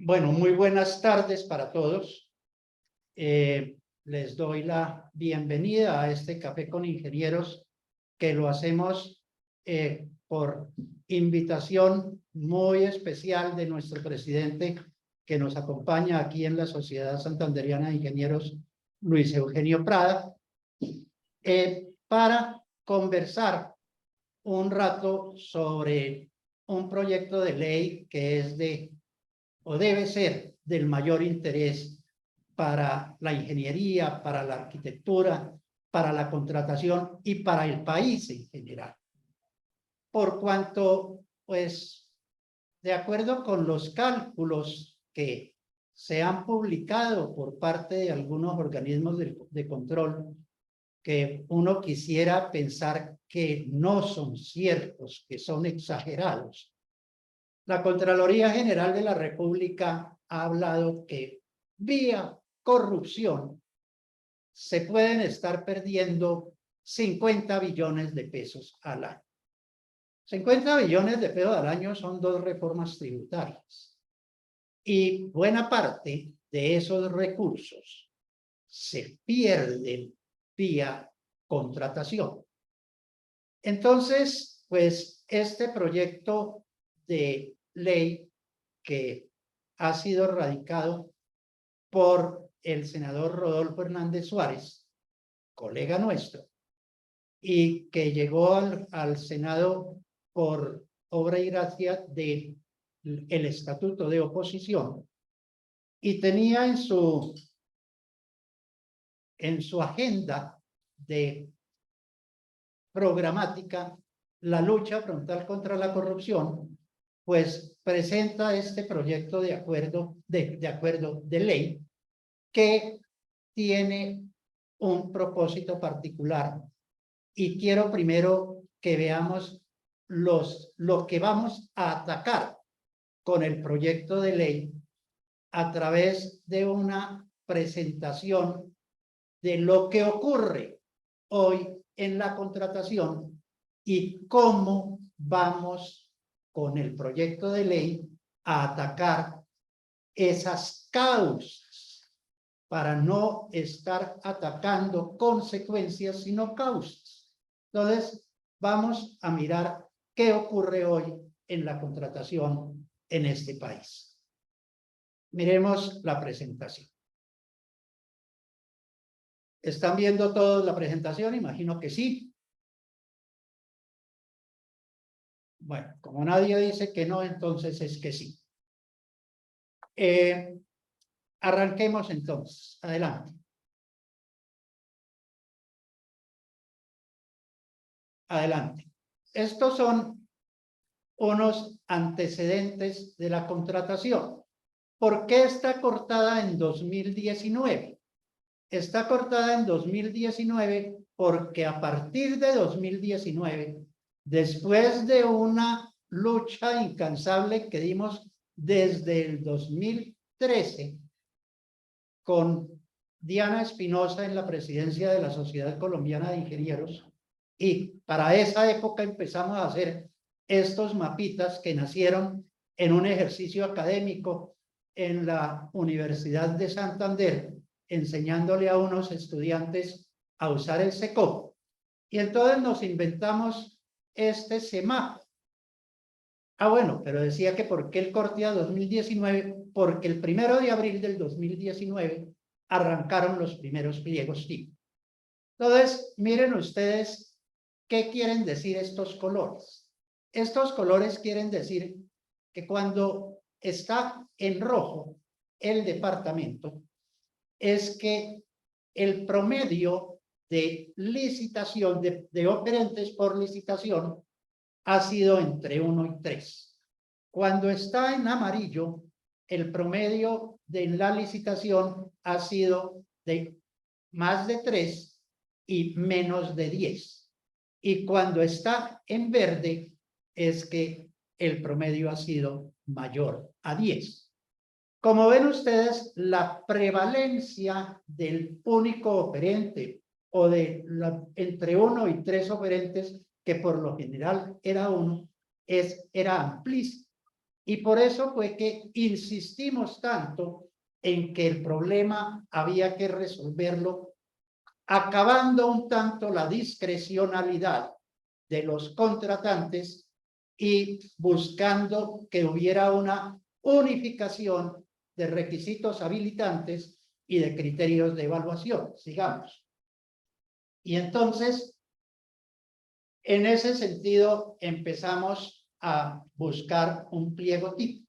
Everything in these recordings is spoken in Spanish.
Bueno, muy buenas tardes para todos. Les doy la bienvenida a este Café con Ingenieros, que lo hacemos por invitación muy especial de nuestro presidente, que nos acompaña aquí en la Sociedad Santanderiana de Ingenieros, Luis Eugenio Prada, para conversar un rato sobre un proyecto de ley que es o debe ser del mayor interés para la ingeniería, para la arquitectura, para la contratación y para el país en general. Por cuanto, pues, de acuerdo con los cálculos que se han publicado por parte de algunos organismos de control, que uno quisiera pensar que no son ciertos, que son exagerados. La Contraloría General de la República ha hablado que vía corrupción se pueden estar perdiendo 50 billones de pesos al año. 50 billones de pesos al año son 2 reformas tributarias. Y buena parte de esos recursos se pierden vía contratación. Entonces, pues este proyecto de ley que ha sido radicado por el senador Rodolfo Hernández Suárez, colega nuestro, y que llegó al Senado por obra y gracia del Estatuto de Oposición, y tenía en su agenda de programática la lucha frontal contra la corrupción, pues presenta este proyecto de acuerdo de ley que tiene un propósito particular. Y quiero primero que veamos lo que vamos a atacar con el proyecto de ley a través de una presentación de lo que ocurre hoy en la contratación y cómo vamos con el proyecto de ley a atacar esas causas para no estar atacando consecuencias, sino causas. Entonces, vamos a mirar qué ocurre hoy en la contratación en este país. Miremos la presentación. ¿Están viendo todos la presentación? Imagino que sí. Bueno, como nadie dice que no, entonces es que sí. Arranquemos entonces. Adelante. Adelante. Estos son unos antecedentes de la contratación. ¿Por qué está cortada en 2019? Está cortada en 2019 porque a partir de 2019, después de una lucha incansable que dimos desde el 2013 con Diana Espinosa en la presidencia de la Sociedad Colombiana de Ingenieros, y para esa época empezamos a hacer estos mapitas que nacieron en un ejercicio académico en la Universidad de Santander, enseñándole a unos estudiantes a usar el SECOP. Y entonces nos inventamos este CEMAP. Bueno, pero decía que ¿por qué el corte a 2019? Porque el 1 de abril del 2019 arrancaron los primeros pliegos tipo. Entonces, miren ustedes qué quieren decir estos colores. Estos colores quieren decir que cuando está en rojo el departamento, es que el promedio de licitación, de oferentes por licitación, ha sido entre 1 y 3. Cuando está en amarillo, el promedio de la licitación ha sido de más de 3 y menos de 10. Y cuando está en verde, es que el promedio ha sido mayor a 10. Como ven ustedes, la prevalencia del único oferente o de entre 1 y 3 oferentes, que por lo general era 1, era amplísima. Y por eso fue que insistimos tanto en que el problema había que resolverlo, acabando un tanto la discrecionalidad de los contratantes y buscando que hubiera una unificación de requisitos habilitantes y de criterios de evaluación, digamos. Y entonces, en ese sentido, empezamos a buscar un pliego tipo.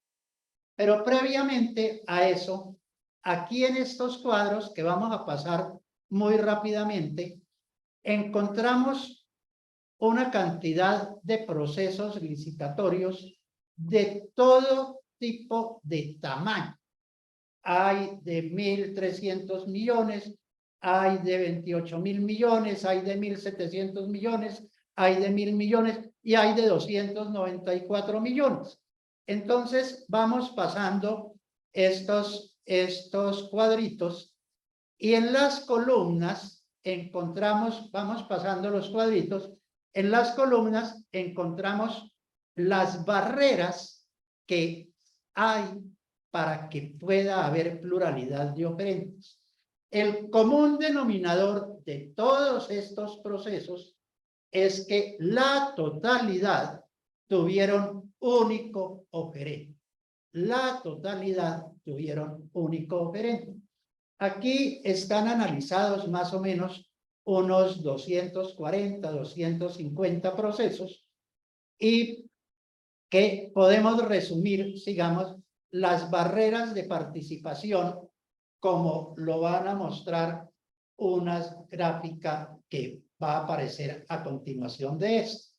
Pero previamente a eso, aquí en estos cuadros que vamos a pasar muy rápidamente, encontramos una cantidad de procesos licitatorios de todo tipo de tamaño. Hay de 1.300 millones, hay de 28.000 millones, hay de 1.700 millones, hay de 1.000 millones y hay de 294 millones. Entonces vamos pasando estos cuadritos y en las columnas encontramos, vamos pasando los cuadritos, en las columnas encontramos las barreras que hay para que pueda haber pluralidad de oferentes. El común denominador de todos estos procesos es que la totalidad tuvieron único oferente. La totalidad tuvieron único oferente. Aquí están analizados más o menos unos 240, 250 procesos y que podemos resumir, digamos, las barreras de participación como lo van a mostrar una gráfica que va a aparecer a continuación de esto.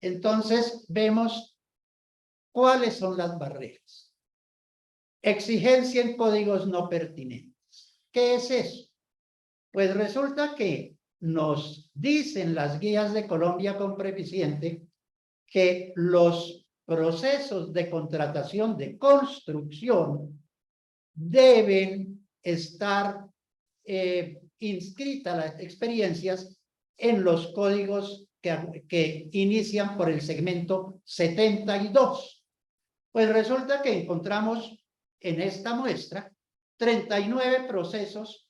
Entonces, vemos cuáles son las barreras. Exigencia en códigos no pertinentes. ¿Qué es eso? Pues resulta que nos dicen las guías de Colombia Compreficiente que los procesos de contratación de construcción deben estar inscritas las experiencias en los códigos que inician por el segmento 72. Pues resulta que encontramos en esta muestra 39 procesos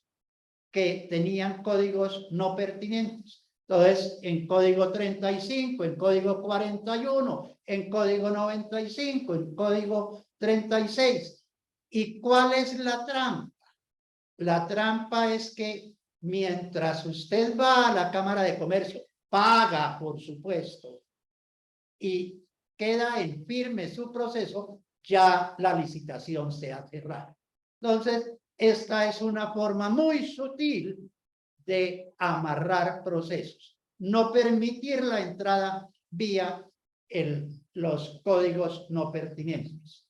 que tenían códigos no pertinentes. Entonces, en código 35, en código 41, en código 95, en código 36. ¿Y cuál es la trampa? La trampa es que mientras usted va a la Cámara de Comercio, paga, por supuesto, y queda en firme su proceso, ya la licitación se ha cerrado. Entonces, esta es una forma muy sutil de amarrar procesos, no permitir la entrada vía los códigos no pertinentes.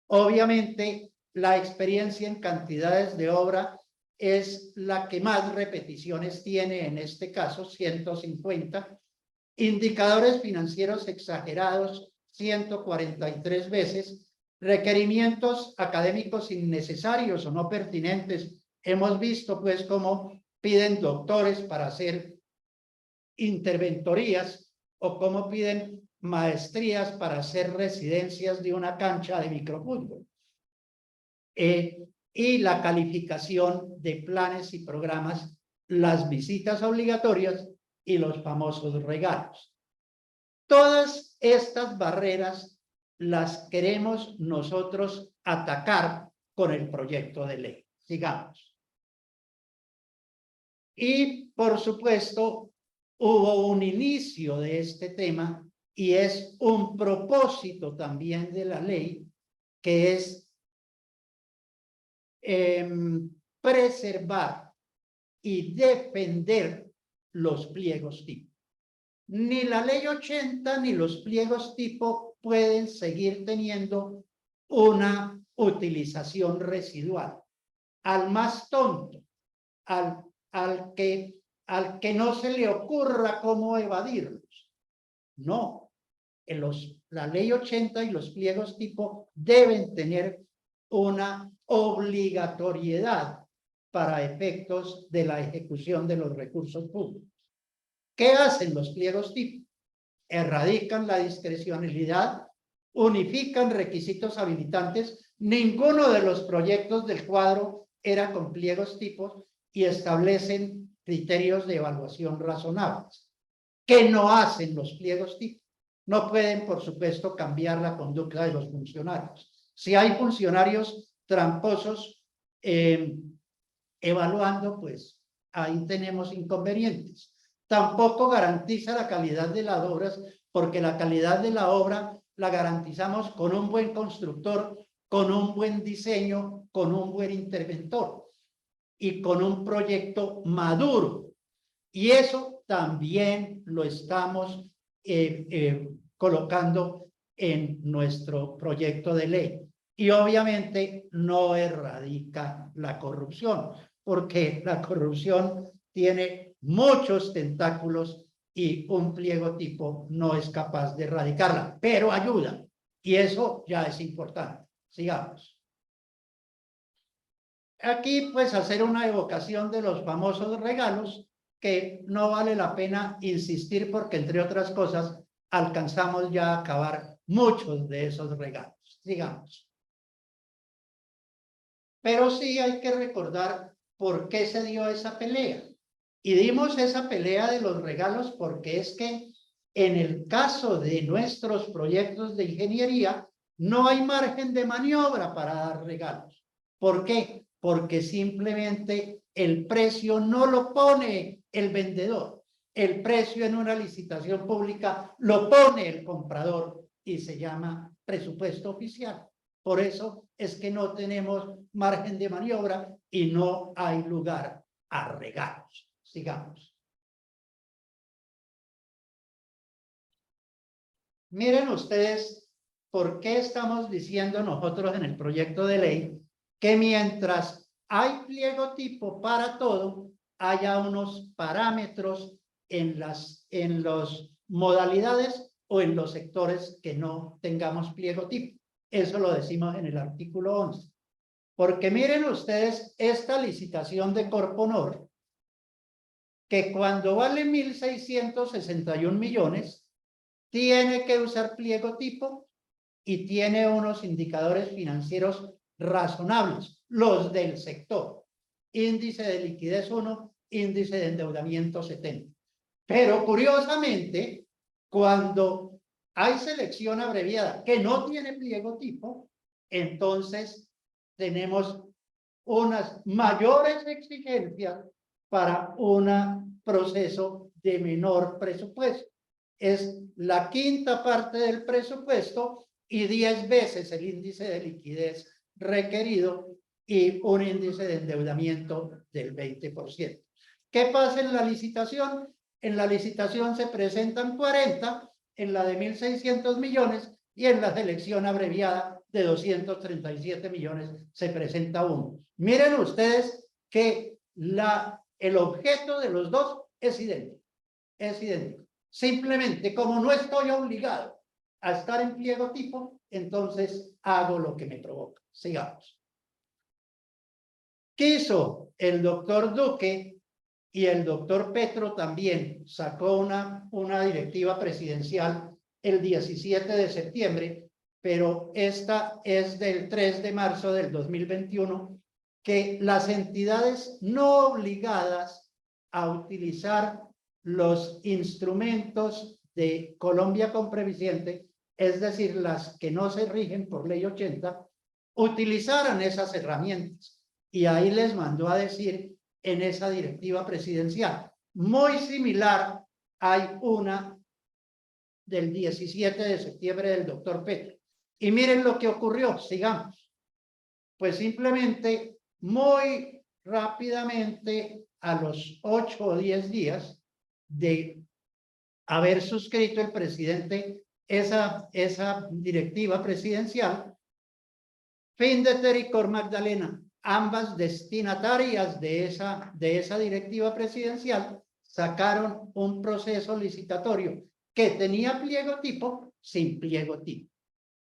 Obviamente, la experiencia en cantidades de obra es la que más repeticiones tiene, en este caso 150, indicadores financieros exagerados 143 veces, requerimientos académicos innecesarios o no pertinentes. Hemos visto pues cómo piden doctores para hacer interventorías o cómo piden maestrías para hacer residencias de una cancha de microfútbol. Y la calificación de planes y programas, las visitas obligatorias y los famosos regalos. Todas estas barreras las queremos nosotros atacar con el proyecto de ley. Sigamos. Y, por supuesto, hubo un inicio de este tema y es un propósito también de la ley, que es preservar y defender los pliegos tipo. Ni la ley 80 ni los pliegos tipo pueden seguir teniendo una utilización residual. Al más tonto, al que no se le ocurra cómo evadirlos. No, la ley 80 y los pliegos tipo deben tener una obligatoriedad para efectos de la ejecución de los recursos públicos. ¿Qué hacen los pliegos tipo? Erradican la discrecionalidad unifican requisitos habilitantes. Ninguno de los proyectos del cuadro era con pliegos tipos y establecen criterios de evaluación razonables. ¿Qué no hacen los pliegos tipos? No pueden, por supuesto, cambiar la conducta de los funcionarios. Si hay funcionarios tramposos evaluando, pues ahí tenemos inconvenientes. Tampoco garantiza la calidad de las obras, porque la calidad de la obra la garantizamos con un buen constructor, con un buen diseño, con un buen interventor y con un proyecto maduro. Y eso también lo estamos colocando en nuestro proyecto de ley. Y obviamente no erradica la corrupción, porque la corrupción tiene muchos tentáculos y un pliego tipo no es capaz de erradicarla, pero ayuda. Y eso ya es importante. Sigamos. Aquí, pues, hacer una evocación de los famosos regalos, que no vale la pena insistir porque, entre otras cosas, alcanzamos ya a acabar muchos de esos regalos. Digamos. Pero sí hay que recordar por qué se dio esa pelea. Y dimos esa pelea de los regalos porque es que en el caso de nuestros proyectos de ingeniería no hay margen de maniobra para dar regalos. ¿Por qué? Porque simplemente el precio no lo pone el vendedor. El precio en una licitación pública lo pone el comprador y se llama presupuesto oficial. Por eso es que no tenemos margen de maniobra y no hay lugar a regalos. Sigamos. Miren ustedes por qué estamos diciendo nosotros en el proyecto de ley que mientras hay pliego tipo para todo, haya unos parámetros en las modalidades o en los sectores que no tengamos pliego tipo. Eso lo decimos en el artículo 11. Porque miren ustedes esta licitación de Corponor, que cuando vale 1.661 millones, tiene que usar pliego tipo y tiene unos indicadores financieros razonables, los del sector. Índice de liquidez 1, índice de endeudamiento 70. Pero curiosamente, cuando hay selección abreviada que no tiene pliego tipo, entonces tenemos unas mayores exigencias para un proceso de menor presupuesto. Es la quinta parte del presupuesto y 10 veces el índice de liquidez requerido y un índice de endeudamiento del 20%. ¿Qué pasa en la licitación? En la licitación se presentan 40, en la de 1.600 millones y en la selección abreviada de 237 millones se presenta 1. Miren ustedes que el objeto de los dos es idéntico. Es idéntico. Simplemente, como no estoy obligado a estar en pliego tipo, entonces hago lo que me provoca. Sigamos. Quiso el doctor Duque y el doctor Petro también sacó una directiva presidencial el 17 de septiembre, pero esta es del 3 de marzo del 2021, que las entidades no obligadas a utilizar los instrumentos de Colombia con Previsiente, es decir, las que no se rigen por ley 80, utilizaran esas herramientas. Y ahí les mandó a decir en esa directiva presidencial. Muy similar, hay una del 17 de septiembre del doctor Petro. Y miren lo que ocurrió, sigamos. Pues simplemente, muy rápidamente, a los 8 o 10 días de haber suscrito el presidente esa directiva presidencial, Findeter y Cor Magdalena, ambas destinatarias de esa directiva presidencial, sacaron un proceso licitatorio que tenía pliego tipo sin pliego tipo.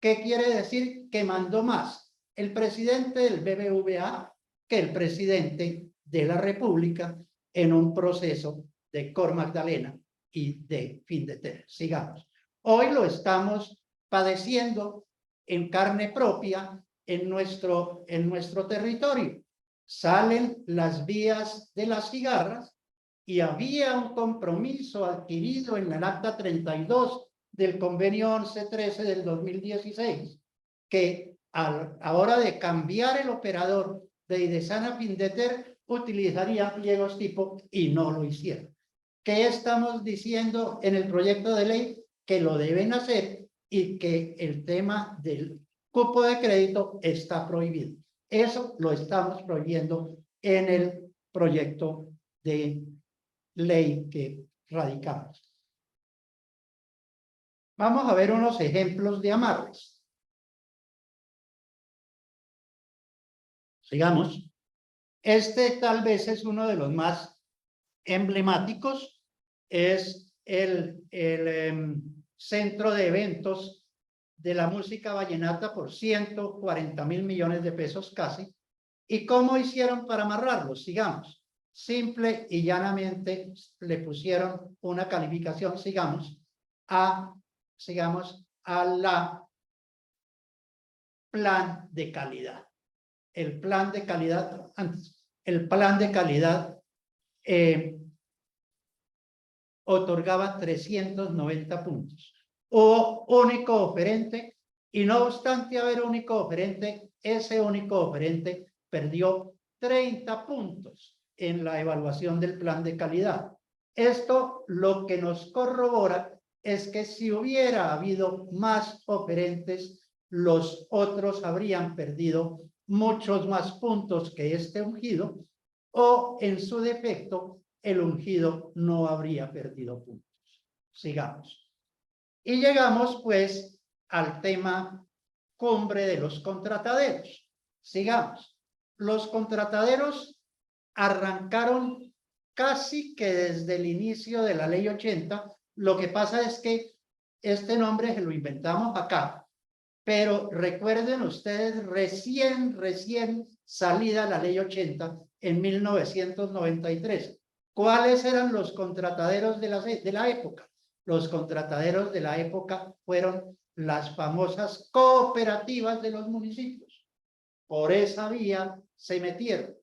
¿Qué quiere decir? Que mandó más el presidente del BBVA que el presidente de la República en un proceso de Cor Magdalena y de Findeter. Sigamos. Hoy lo estamos padeciendo en carne propia en nuestro territorio. Salen las vías de las cigarras y había un compromiso adquirido en el acta 32 del convenio 1113 del 2016, que a la hora de cambiar el operador de Idesana Findeter utilizaría pliegos tipo y no lo hicieron. ¿Qué estamos diciendo en el proyecto de ley? Que lo deben hacer y que el tema del cupo de crédito está prohibido. Eso lo estamos prohibiendo en el proyecto de ley que radicamos. Vamos a ver unos ejemplos de amarres. Sigamos. Este tal vez es uno de los más emblemáticos. Es el centro de eventos de la música vallenata por 140.000 millones de pesos casi. ¿Y cómo hicieron para amarrarlo? Sigamos. Simple y llanamente le pusieron una calificación, sigamos, a la plan de calidad. El plan de calidad, el plan de calidad otorgaba 390 puntos. Hubo único oferente y no obstante haber único oferente, ese único oferente perdió 30 puntos en la evaluación del plan de calidad. Esto lo que nos corrobora es que si hubiera habido más oferentes, los otros habrían perdido muchos más puntos que este ungido, o en su defecto, el ungido no habría perdido puntos. Sigamos. Y llegamos pues al tema cumbre de los contrataderos. Sigamos. Los contrataderos arrancaron casi que desde el inicio de la ley 80. Lo que pasa es que este nombre se lo inventamos acá, pero recuerden ustedes, recién salida la ley 80 en 1993. ¿Cuáles eran los contrataderos de la época? Los contrataderos de la época fueron las famosas cooperativas de los municipios. Por esa vía se metieron.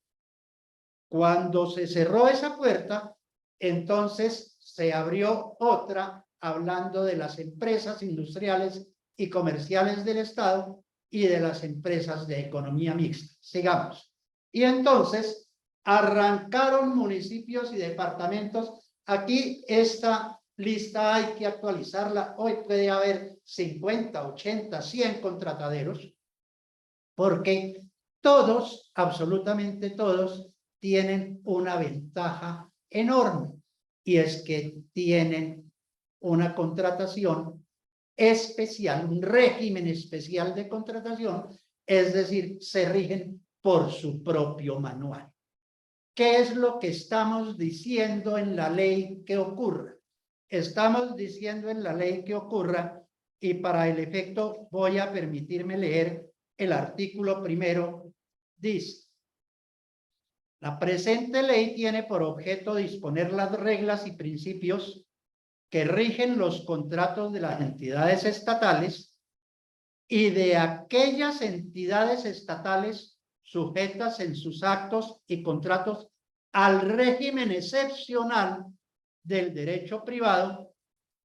Cuando se cerró esa puerta, entonces se abrió otra, hablando de las empresas industriales y comerciales del Estado y de las empresas de economía mixta. Sigamos. Y entonces arrancaron municipios y departamentos. Aquí esta lista hay que actualizarla. Hoy puede haber 50, 80, 100 contrataderos, porque todos, absolutamente todos, tienen una ventaja enorme, y es que tienen una contratación especial, un régimen especial de contratación, es decir, se rigen por su propio manual. ¿Qué es lo que estamos diciendo en la ley que ocurra? Estamos diciendo en la ley que ocurra, y para el efecto voy a permitirme leer el artículo primero. Dice: la presente ley tiene por objeto disponer las reglas y principios que rigen los contratos de las entidades estatales y de aquellas entidades estatales sujetas en sus actos y contratos al régimen excepcional del derecho privado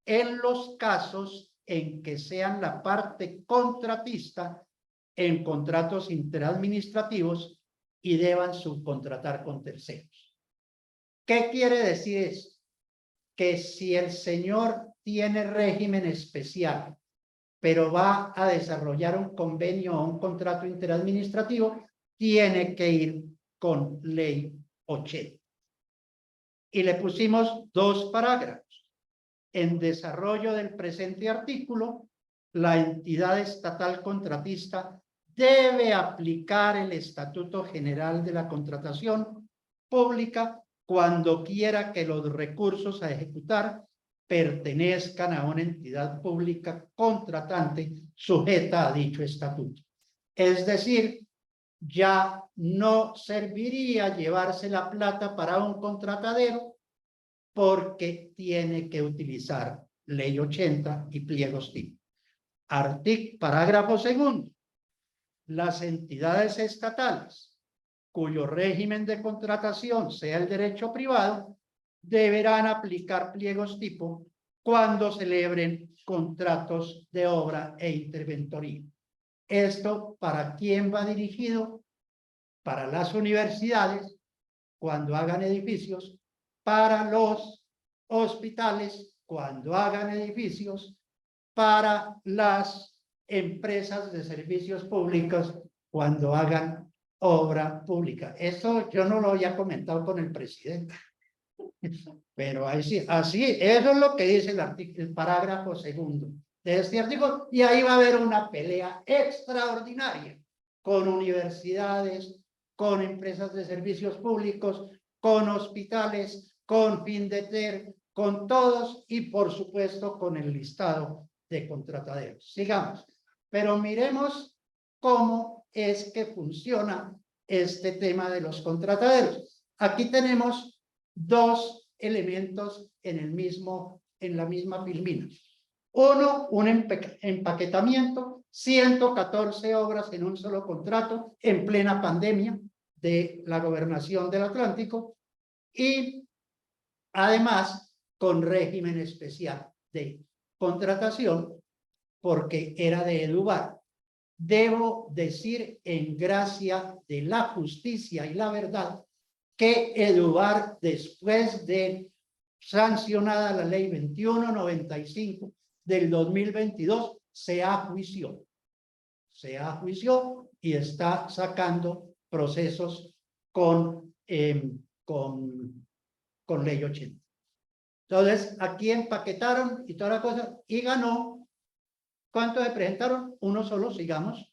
en los casos en que sean la parte contratista en contratos interadministrativos y deban subcontratar con terceros. ¿Qué quiere decir eso? Que si el señor tiene régimen especial, pero va a desarrollar un convenio o un contrato interadministrativo, tiene que ir con ley 80. Y le pusimos 2 parágrafos. En desarrollo del presente artículo, la entidad estatal contratista debe aplicar el Estatuto General de la Contratación Pública cuando quiera que los recursos a ejecutar pertenezcan a una entidad pública contratante sujeta a dicho estatuto. Es decir, ya no serviría llevarse la plata para un contratadero, porque tiene que utilizar ley 80 y pliegos tipo. Parágrafo segundo. Las entidades estatales cuyo régimen de contratación sea el derecho privado deberán aplicar pliegos tipo cuando celebren contratos de obra e interventoría. ¿Esto para quién va dirigido? Para las universidades, cuando hagan edificios, para los hospitales, cuando hagan edificios, para las empresas de servicios públicos, cuando hagan obra pública. Eso yo no lo había comentado con el presidente. Pero así, eso es lo que dice el parágrafo segundo de este artículo, y ahí va a haber una pelea extraordinaria con universidades, con empresas de servicios públicos, con hospitales, con Findeter, con todos y por supuesto con el listado de contrataderos. Sigamos, pero miremos cómo es que funciona este tema de los contrataderos. Aquí tenemos dos elementos en la misma filmina. Uno, un empaquetamiento, 114 obras en un solo contrato en plena pandemia de la gobernación del Atlántico y además con régimen especial de contratación porque era de Edubar. Debo decir en gracia de la justicia y la verdad que Edubar, después de sancionada la ley 2195 del 2022, se ajuició y está sacando procesos con ley 80. Entonces, aquí empaquetaron y toda la cosa, y ganó. ¿Cuántos se presentaron? Uno solo, sigamos.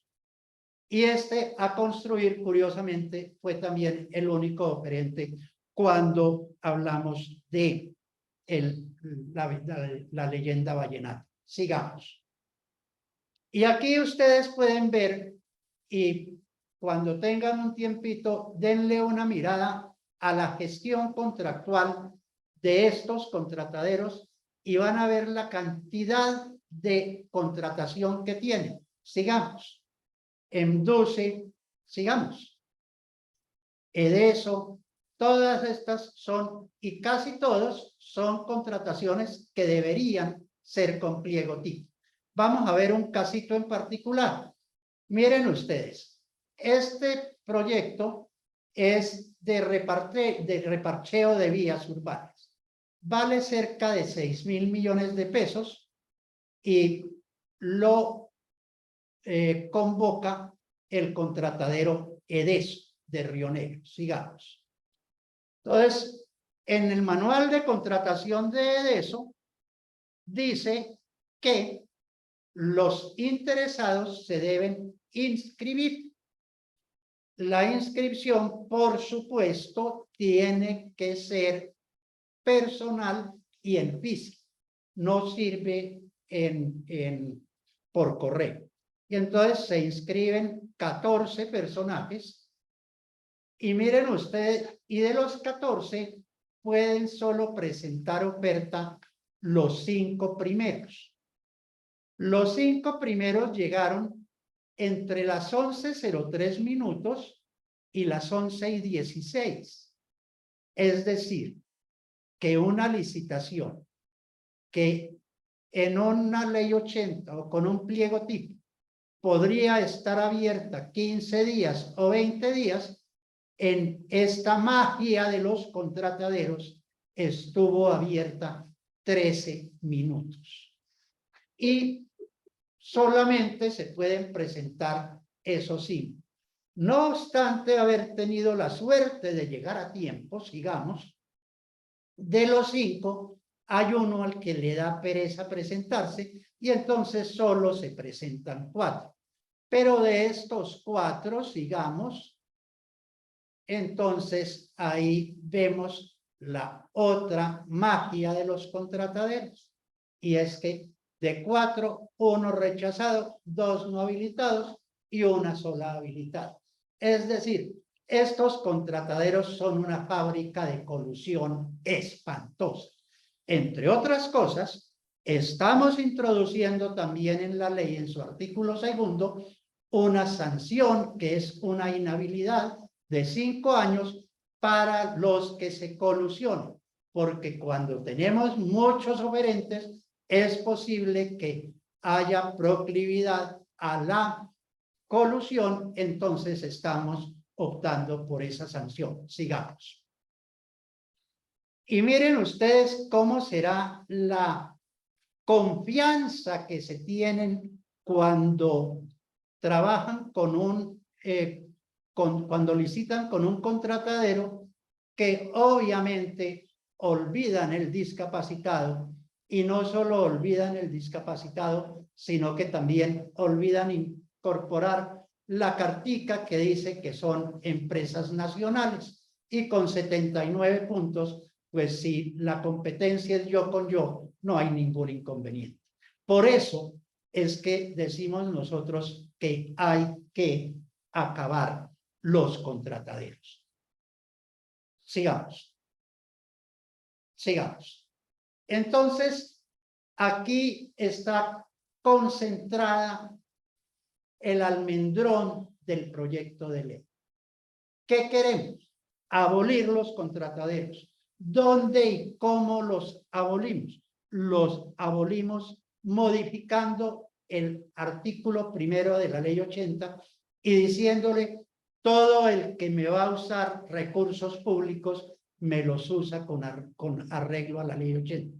Y a construir, curiosamente, fue también el único operante cuando hablamos de la leyenda vallenata. Sigamos. Y aquí ustedes pueden ver, y cuando tengan un tiempito, denle una mirada a la gestión contractual de estos contrataderos y van a ver la cantidad de contratación que tienen. Sigamos. Enduce, sigamos. Edeso, todas estas son, y casi todos son contrataciones que deberían ser con pliego tipo. Vamos a ver un casito en particular. Miren ustedes, este proyecto es de reparcheo de vías urbanas. Vale cerca de 6.000 millones de pesos y lo convoca el contratadero Edeso de Río Negro. Sigamos. Entonces, en el manual de contratación de Edeso dice que los interesados se deben inscribir. La inscripción, por supuesto, tiene que ser personal y en físico. No sirve por correo. Y entonces se inscriben 14 personajes. Y miren ustedes, y de los 14 pueden solo presentar oferta los 5 primeros. Los 5 primeros llegaron entre las 11:03 y las 11:16. Es decir, que una licitación que en una ley 80 o con un pliego tipo podría estar abierta 15 días o 20 días, en esta magia de los contrataderos estuvo abierta 13 minutos. Y solamente se pueden presentar esos 5. No obstante haber tenido la suerte de llegar a tiempo, sigamos, de los 5, hay uno al que le da pereza presentarse y entonces solo se presentan 4. Pero de estos 4, sigamos, entonces ahí vemos la otra magia de los contrataderos. Y es que de 4, 1 rechazado, 2 no habilitados y 1 sola habilitada. Es decir, estos contrataderos son una fábrica de colusión espantosa. Entre otras cosas, Estamos introduciendo también en la ley, en su artículo 2, una sanción que es una inhabilidad de 5 años para los que se colusionen, porque cuando tenemos muchos oferentes es posible que haya proclividad a la colusión, entonces estamos optando por esa sanción. Sigamos. Y miren ustedes cómo será la confianza que se tienen cuando trabajan con un, cuando licitan con un contratadero que obviamente olvidan el discapacitado, y no solo olvidan el discapacitado, sino que también olvidan incorporar la cartica que dice que son empresas nacionales, y con 79 puntos, pues si la competencia es yo con yo, no hay ningún inconveniente. Por eso es que decimos nosotros que hay que acabar los contrataderos. Sigamos. Sigamos. Entonces, aquí está concentrada el almendrón del proyecto de ley. ¿Qué queremos? Abolir los contrataderos. ¿Dónde y cómo los abolimos? Los abolimos modificando el artículo 1 de la ley 80 y diciéndole: todo el que me va a usar recursos públicos me los usa con arreglo a la ley 80.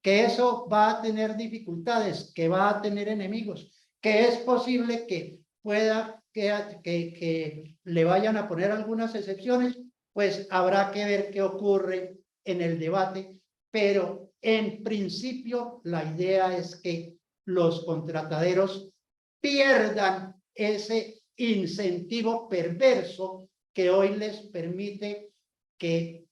Que eso va a tener dificultades, que va a tener enemigos, que es posible que pueda que le vayan a poner algunas excepciones, pues habrá que ver qué ocurre en el debate, pero en principio la idea es que los contrataderos pierdan ese incentivo perverso que hoy les permite que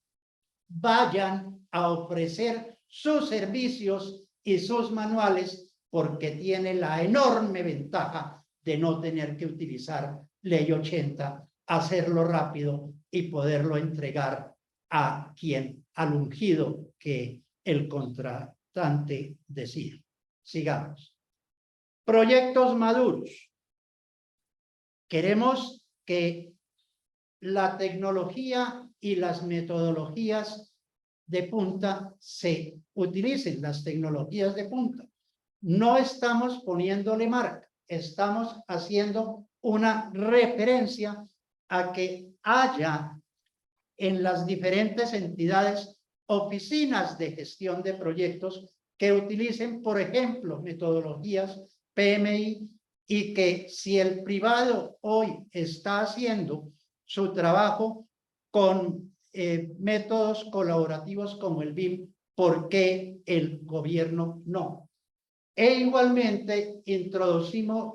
vayan a ofrecer sus servicios y sus manuales, porque tiene la enorme ventaja de no tener que utilizar ley 80, hacerlo rápido y poderlo entregar a quien, al ungido que el contratante decida. Sigamos. Proyectos maduros. Queremos que la tecnología y las metodologías de punta se utilicen, las tecnologías de punta. No estamos poniéndole marca, estamos haciendo una referencia a que haya en las diferentes entidades oficinas de gestión de proyectos que utilicen, por ejemplo, metodologías PMI, y que si el privado hoy está haciendo su trabajo con métodos colaborativos como el BIM, ¿por qué el gobierno no? E igualmente introdujimos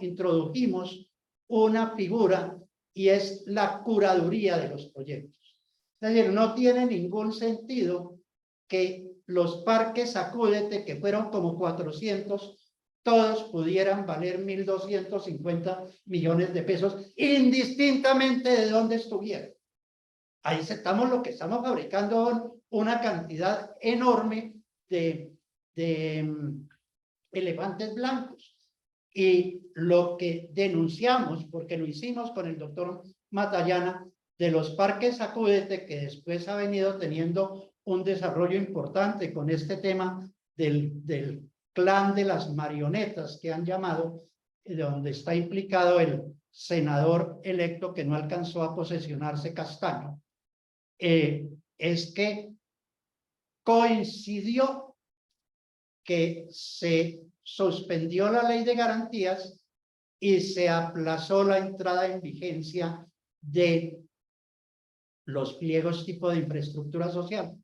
una figura, y es la curaduría de los proyectos. Es decir, no tiene ningún sentido que los parques Sacúdete, que fueron como 400, todos pudieran valer 1.250 millones de pesos, indistintamente de dónde estuvieran. Ahí estamos, lo que estamos fabricando, una cantidad enorme de elefantes blancos. Y lo que denunciamos, porque lo hicimos con el doctor Matallana, de los parques Sacúdete, que después ha venido teniendo un desarrollo importante con este tema del clan de las marionetas que han llamado, donde está implicado el senador electo que no alcanzó a posesionarse, Castaño, es que coincidió que se suspendió la ley de garantías y se aplazó la entrada en vigencia de los pliegos tipo de infraestructura social.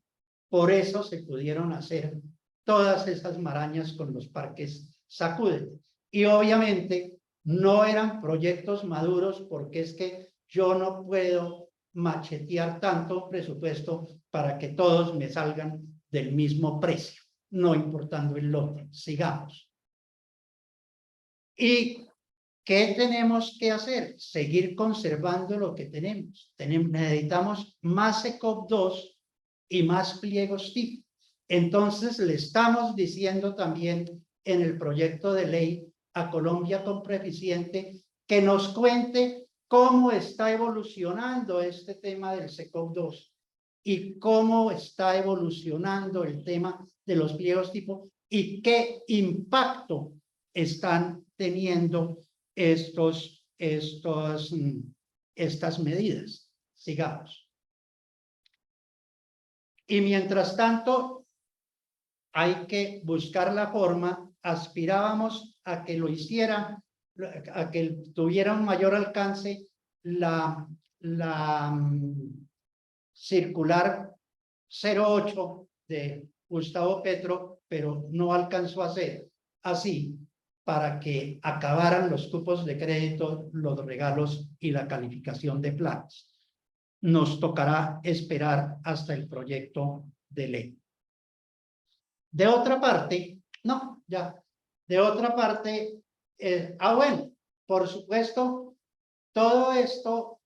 Por eso se pudieron hacer todas esas marañas con los parques Sacúdete. Y obviamente no eran proyectos maduros, porque es que yo no puedo machetear tanto presupuesto para que todos me salgan del mismo precio, no importando el lote. Sigamos. ¿Y qué tenemos que hacer? Seguir conservando lo que tenemos. Necesitamos más ECOP 2 y más pliegos TIC. Entonces le estamos diciendo también en el proyecto de ley a Colombia Compra Eficiente que nos cuente cómo está evolucionando este tema del SECOP 2 y cómo está evolucionando el tema de los pliegos tipo y qué impacto están teniendo estas medidas. Sigamos. Y mientras tanto, hay que buscar la forma, aspirábamos a que lo hiciera, a que tuviera un mayor alcance la circular 08 de Gustavo Petro, pero no alcanzó a ser así para que acabaran los cupos de crédito, los regalos y la calificación de planes. Nos tocará esperar hasta el proyecto de ley. De otra parte, no, ya, de otra parte, bueno, por supuesto, todo esto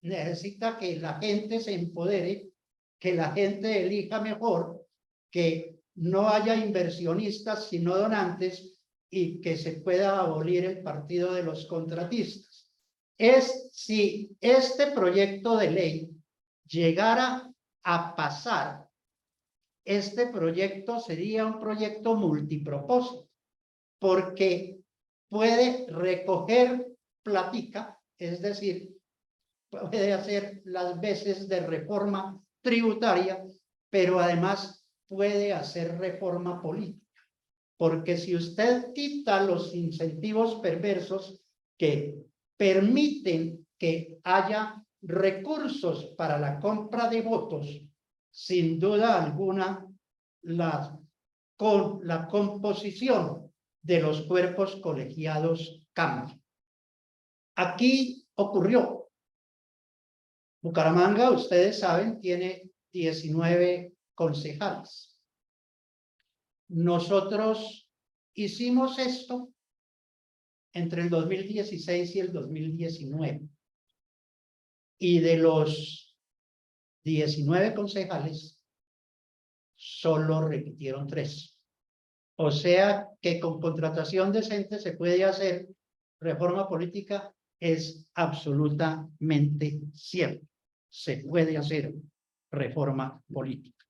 necesita que la gente se empodere, que la gente elija mejor, que no haya inversionistas sino donantes y que se pueda abolir el partido de los contratistas. Si este proyecto de ley llegara a pasar, este proyecto sería un proyecto multipropósito, porque puede recoger platica, es decir, puede hacer las veces de reforma tributaria, pero además puede hacer reforma política. Porque si usted quita los incentivos perversos que permiten que haya recursos para la compra de votos, sin duda alguna, con la composición de los cuerpos colegiados cambia. Aquí ocurrió. Bucaramanga, ustedes saben, tiene 19 concejales. Nosotros hicimos esto entre el 2016 y el 2019. Y de los 19 concejales, solo repitieron 3. O sea que con contratación decente se puede hacer reforma política, es absolutamente cierto. Se puede hacer reforma política.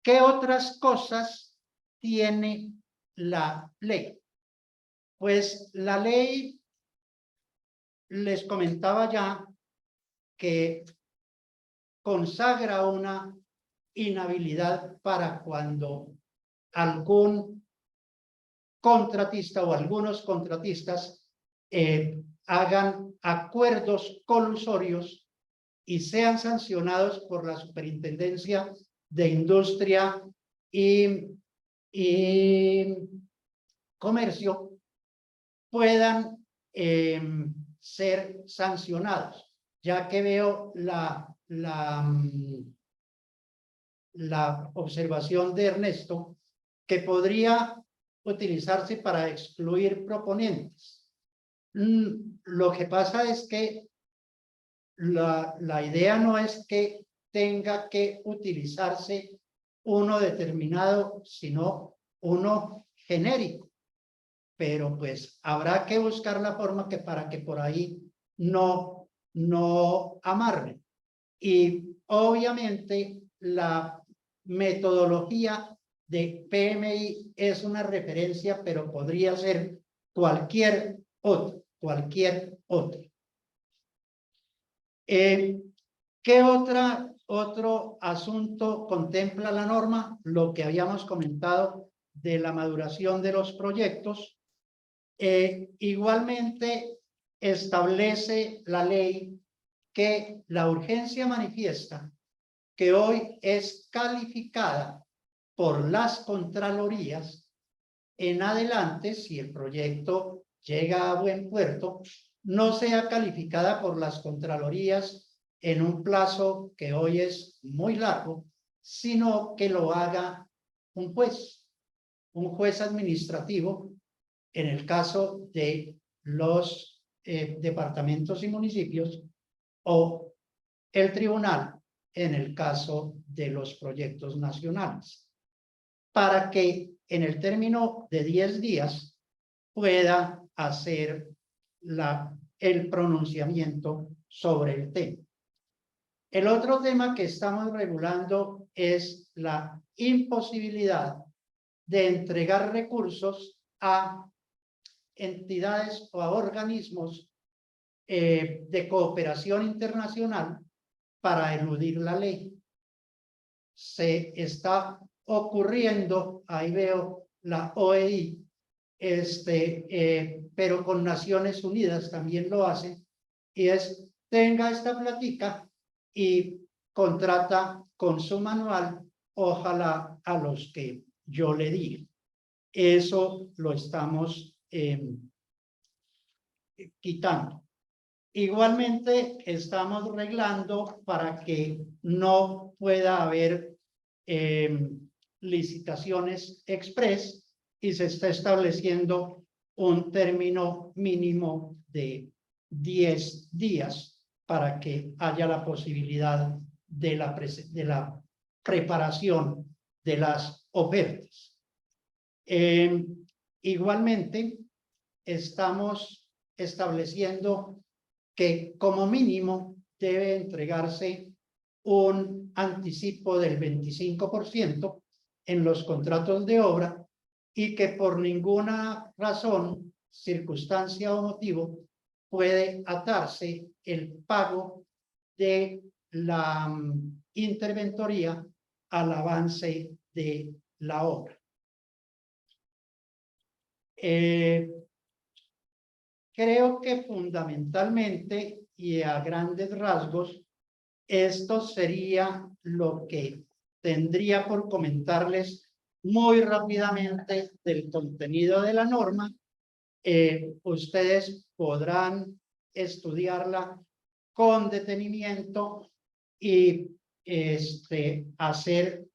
¿Qué otras cosas tiene la ley? Pues la ley, les comentaba ya, que consagra una inhabilidad para cuando algún contratista o algunos contratistas hagan acuerdos colusorios y sean sancionados por la Superintendencia de Industria y Comercio, puedan ser sancionados, ya que veo la observación de Ernesto, que podría utilizarse para excluir proponentes. Lo que pasa es que la idea no es que tenga que utilizarse uno determinado, sino uno genérico. Pero pues habrá que buscar la forma para que por ahí no amarre. Y obviamente la metodología de PMI es una referencia, pero podría ser cualquier otro. ¿Qué otro asunto contempla la norma? Lo que habíamos comentado de la maduración de los proyectos. Igualmente establece la ley que la urgencia manifiesta, que hoy es calificada por las contralorías, en adelante, si el proyecto llega a buen puerto, no sea calificada por las contralorías en un plazo que hoy es muy largo, sino que lo haga un juez administrativo, en el caso de los departamentos y municipios, o el tribunal en el caso de los proyectos nacionales. para que en el término de 10 días pueda hacer el pronunciamiento sobre el tema. El otro tema que estamos regulando es la imposibilidad de entregar recursos a entidades o a organismos de cooperación internacional para eludir la ley. Se está ocurriendo, ahí veo la OEI, pero con Naciones Unidas también lo hace, y es, tenga esta plática y contrata con su manual, ojalá a los que yo le diga. Eso lo estamos quitando. Igualmente, estamos reglando para que no pueda haber licitaciones express y se está estableciendo un término mínimo de 10 días para que haya la posibilidad de la preparación de las ofertas. Igualmente, estamos estableciendo que como mínimo debe entregarse un anticipo del 25% en los contratos de obra y que por ninguna razón, circunstancia o motivo puede atarse el pago de la interventoría al avance de la obra. Creo que fundamentalmente y a grandes rasgos, esto sería lo que tendría por comentarles muy rápidamente del contenido de la norma. Ustedes podrán estudiarla con detenimiento y hacer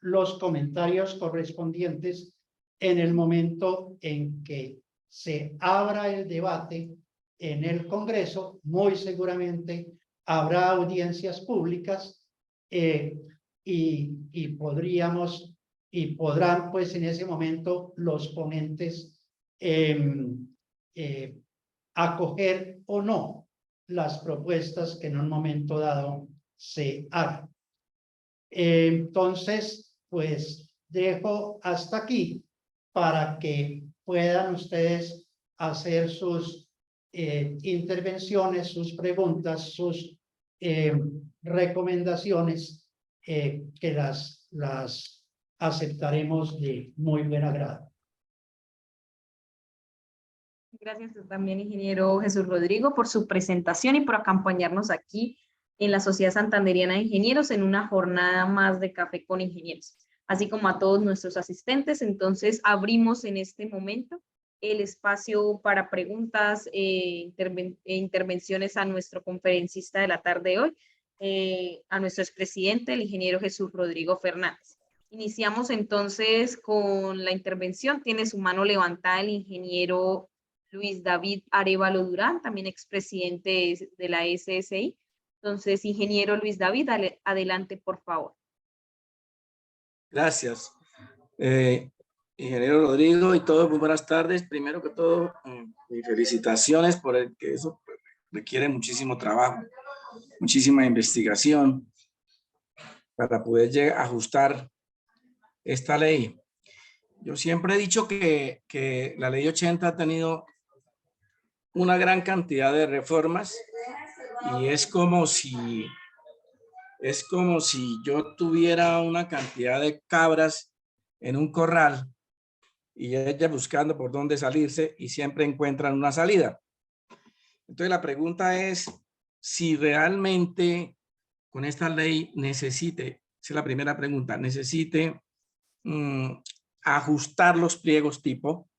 los comentarios correspondientes en el momento en que se abra el debate en el Congreso. Muy seguramente habrá audiencias públicas y podrán pues en ese momento los ponentes acoger o no las propuestas que en un momento dado se hagan. Entonces, pues dejo hasta aquí para que puedan ustedes hacer sus intervenciones, sus preguntas, sus recomendaciones, que las aceptaremos de muy buen agrado. Gracias también, ingeniero Jesús Rodrigo, por su presentación y por acompañarnos aquí en la Sociedad Santanderiana de Ingenieros en una jornada más de Café con Ingenieros, así como a todos nuestros asistentes. Entonces, abrimos en este momento el espacio para preguntas e intervenciones a nuestro conferencista de la tarde de hoy, a nuestro expresidente, el ingeniero Jesús Rodrigo Fernández. Iniciamos entonces con la intervención. Tiene su mano levantada el ingeniero Luis David Arévalo Durán, también expresidente de la SSI. Entonces, ingeniero Luis David, adelante, por favor. Gracias. Ingeniero Rodrigo y todos, muy buenas tardes. Primero que todo, mis felicitaciones por el que eso requiere muchísimo trabajo, muchísima investigación para poder ajustar esta ley. Yo siempre he dicho que la ley 80 ha tenido una gran cantidad de reformas y es como si yo tuviera una cantidad de cabras en un corral y ellas buscando por dónde salirse y siempre encuentran una salida. Entonces la pregunta es si realmente con esta ley necesite, esa es la primera pregunta, necesite ajustar los pliegos tipo,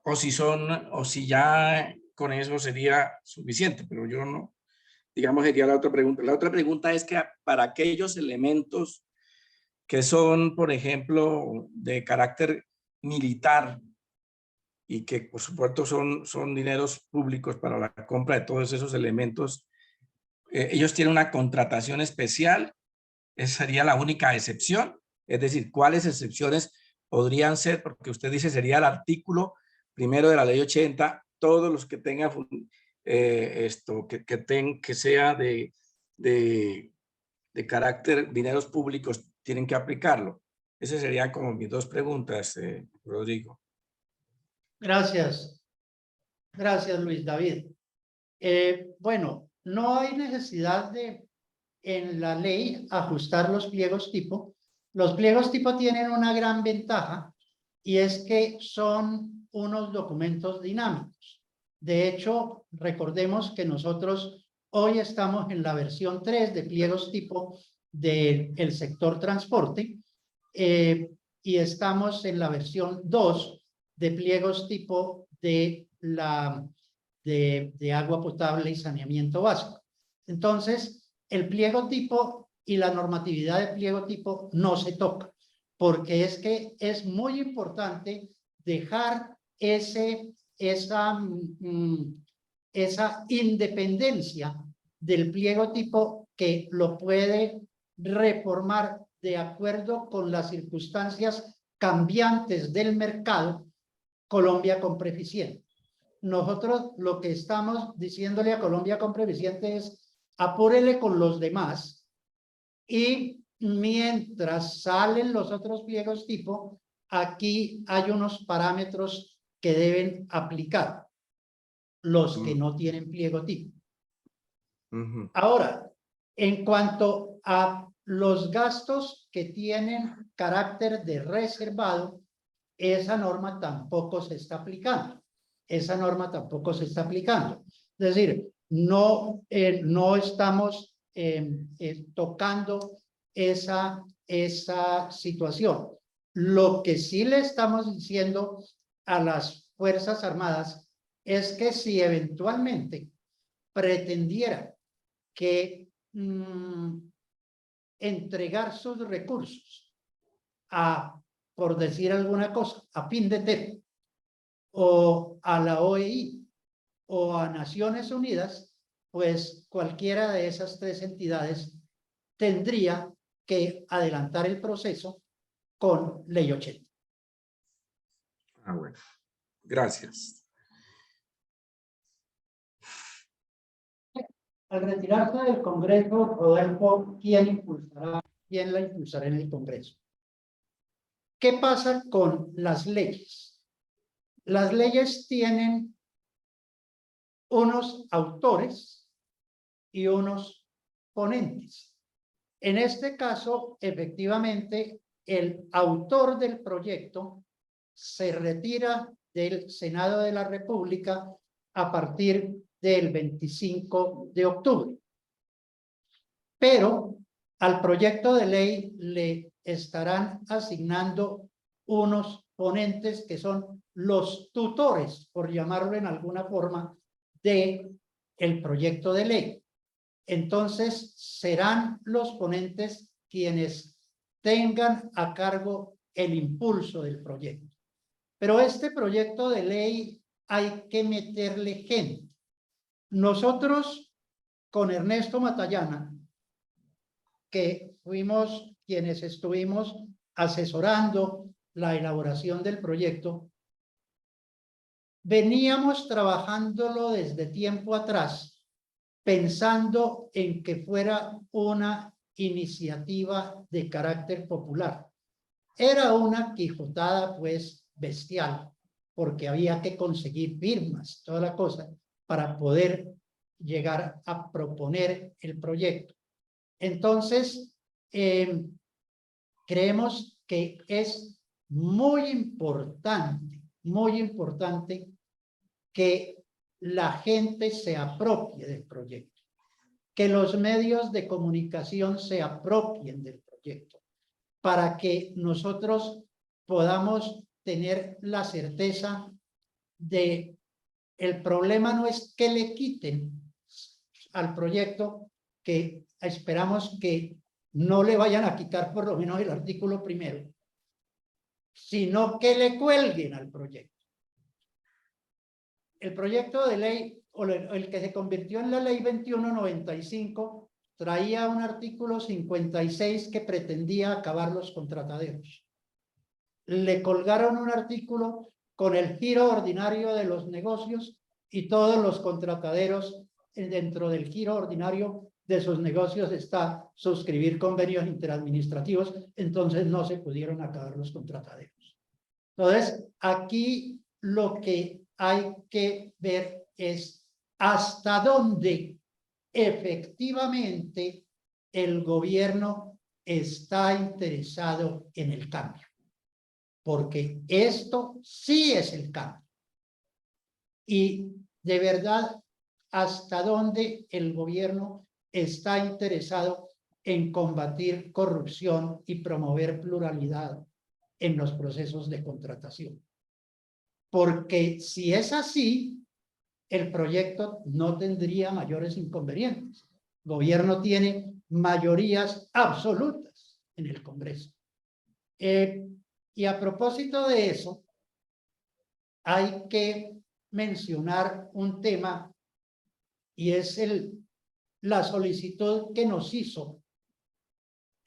o si ya con eso sería suficiente, pero yo no, digamos, sería la otra pregunta. La otra pregunta es que para aquellos elementos que son, por ejemplo, de carácter militar y que por supuesto son dineros públicos para la compra de todos esos elementos, ellos tienen una contratación especial. Esa sería la única excepción, Es decir, ¿cuáles excepciones podrían ser? Porque usted dice sería el artículo primero de la ley 80, todos los que tengan que sea de carácter dineros públicos tienen que aplicarlo. Esas serían como mis dos preguntas, Rodrigo. Gracias. Gracias, Luis David. Bueno, no hay necesidad de en la ley ajustar los pliegos tipo. Los pliegos tipo tienen una gran ventaja y es que son unos documentos dinámicos. De hecho, recordemos que nosotros hoy estamos en la versión 3 de pliegos tipo del sector transporte y estamos en la versión 2 de pliegos tipo de agua potable y saneamiento básico. Entonces, el pliego tipo y la normatividad de pliego tipo no se toca, porque es que es muy importante dejar esa independencia del pliego tipo que lo puede reformar de acuerdo con las circunstancias cambiantes del mercado. Colombia Compra Eficiente. Nosotros lo que estamos diciéndole a Colombia Compra Eficiente es apúrele con los demás y mientras salen los otros pliegos tipo, aquí hay unos parámetros que deben aplicar los que no tienen pliego tipo. Ahora, en cuanto a los gastos que tienen carácter de reservado, esa norma tampoco se está aplicando. Esa norma tampoco se está aplicando. Es decir, no estamos tocando esa situación. Lo que sí le estamos diciendo a las Fuerzas Armadas es que si eventualmente pretendiera que entregar sus recursos a, por decir alguna cosa, a FINDETEP o a la OEI o a Naciones Unidas, pues cualquiera de esas tres entidades tendría que adelantar el proceso con Ley 80. Ah, bueno. Gracias. Al retirarse del Congreso, Rodolfo, ¿quién la impulsará en el Congreso? ¿Qué pasa con las leyes? Las leyes tienen unos autores y unos ponentes. En este caso, efectivamente, el autor del proyecto se retira del Senado de la República a partir del 25 de octubre. Pero al proyecto de ley le estarán asignando unos ponentes que son los tutores, por llamarlo en alguna forma, de el proyecto de ley. Entonces, serán los ponentes quienes tengan a cargo el impulso del proyecto. Pero este proyecto de ley hay que meterle gente. Nosotros, con Ernesto Matallana, que fuimos quienes estuvimos asesorando la elaboración del proyecto, veníamos trabajándolo desde tiempo atrás, pensando en que fuera una iniciativa de carácter popular. Era una quijotada, pues, bestial, porque había que conseguir firmas, toda la cosa, para poder llegar a proponer el proyecto. Entonces, creemos que es muy importante que la gente se apropie del proyecto, que los medios de comunicación se apropien del proyecto, para que nosotros podamos tener la certeza de el problema no es que le quiten al proyecto, que esperamos que no le vayan a quitar por lo menos el artículo primero, sino que le cuelguen al proyecto. El proyecto de ley, o el que se convirtió en la ley 2195, traía un artículo 56 que pretendía acabar los contrataderos. Le colgaron un artículo con el giro ordinario de los negocios y todos los contrataderos dentro del giro ordinario de sus negocios está suscribir convenios interadministrativos, entonces no se pudieron acabar los contrataderos. Entonces, aquí lo que hay que ver es hasta dónde efectivamente el gobierno está interesado en el cambio, porque esto sí es el cambio. Y de verdad, hasta dónde el gobierno está interesado en combatir corrupción y promover pluralidad en los procesos de contratación. Porque si es así, el proyecto no tendría mayores inconvenientes. El gobierno tiene mayorías absolutas en el Congreso. Y a propósito de eso, hay que mencionar un tema y es la solicitud que nos hizo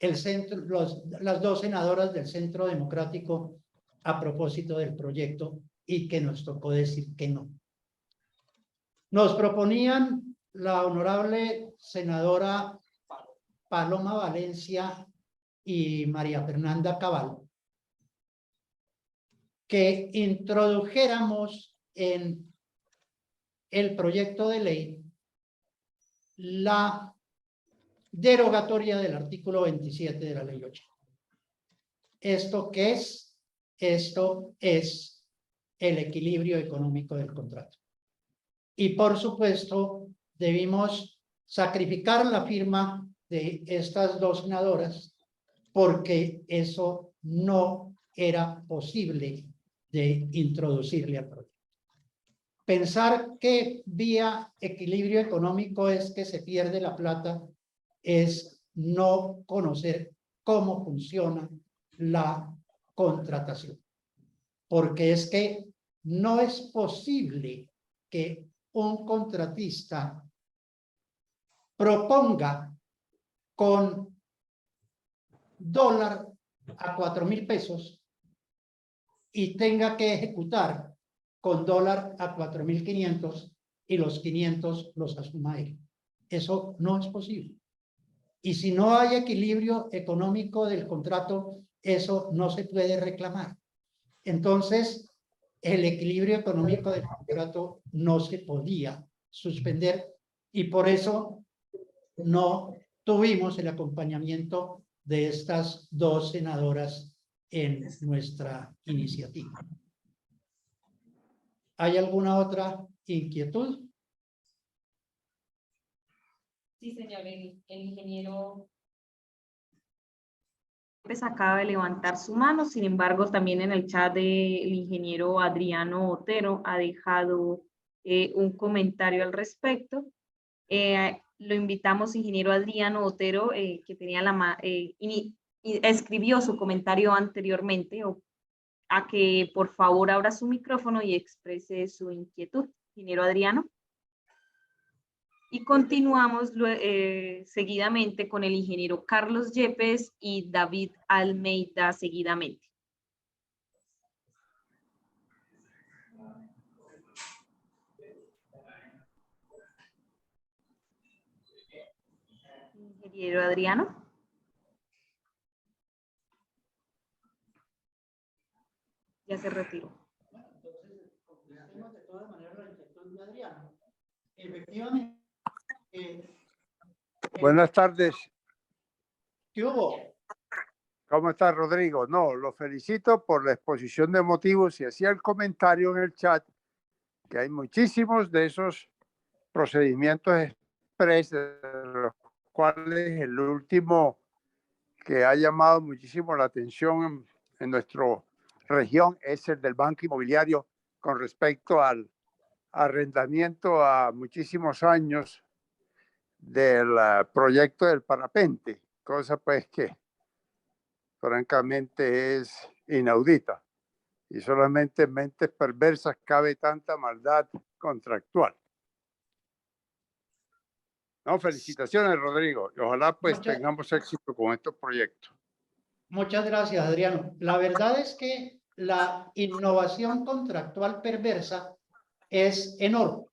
las dos senadoras del Centro Democrático a propósito del proyecto y que nos tocó decir que no. Nos proponían la honorable senadora Paloma Valencia y María Fernanda Cabal que introdujéramos en el proyecto de ley la derogatoria del artículo 27 de la ley 8. ¿Esto qué es? Esto es el equilibrio económico del contrato. Y por supuesto, debimos sacrificar la firma de estas dos senadoras porque eso no era posible de introducirle al proyecto. Pensar que vía equilibrio económico es que se pierde la plata es no conocer cómo funciona la contratación. Porque es que no es posible que un contratista proponga con dólar a 4.000 pesos y tenga que ejecutar con dólar a 4.500 y los 500 los asuma él. Eso no es posible. Y si no hay equilibrio económico del contrato, eso no se puede reclamar. Entonces, el equilibrio económico del contrato no se podía suspender y por eso no tuvimos el acompañamiento de estas dos senadoras en nuestra iniciativa. ¿Hay alguna otra inquietud? Sí, señor, el ingeniero López acaba de levantar su mano, sin embargo, también en el chat del ingeniero Adriano Otero ha dejado un comentario al respecto. Lo invitamos, ingeniero Adriano Otero, que tenía escribió su comentario anteriormente, a que por favor abra su micrófono y exprese su inquietud. Ingeniero Adriano. Y continuamos seguidamente con el ingeniero Carlos Yepes y David Almeida seguidamente. Ingeniero Adriano. Ya se retiró. Entonces, contestemos de todas maneras la inquietud de Adriano. Efectivamente. Buenas tardes. ¿Qué hubo? ¿Cómo está, Rodrigo? No, lo felicito por la exposición de motivos y hacía el comentario en el chat que hay muchísimos de esos procedimientos express, de los cuales el último que ha llamado muchísimo la atención en nuestra región es el del Banco Inmobiliario con respecto al arrendamiento a muchísimos años del proyecto del parapente, cosa pues que francamente es inaudita y solamente en mentes perversas cabe tanta maldad contractual. No, felicitaciones, Rodrigo. Y ojalá pues Muchas- tengamos éxito con estos proyectos. Muchas gracias, Adriano. La verdad es que la innovación contractual perversa es enorme.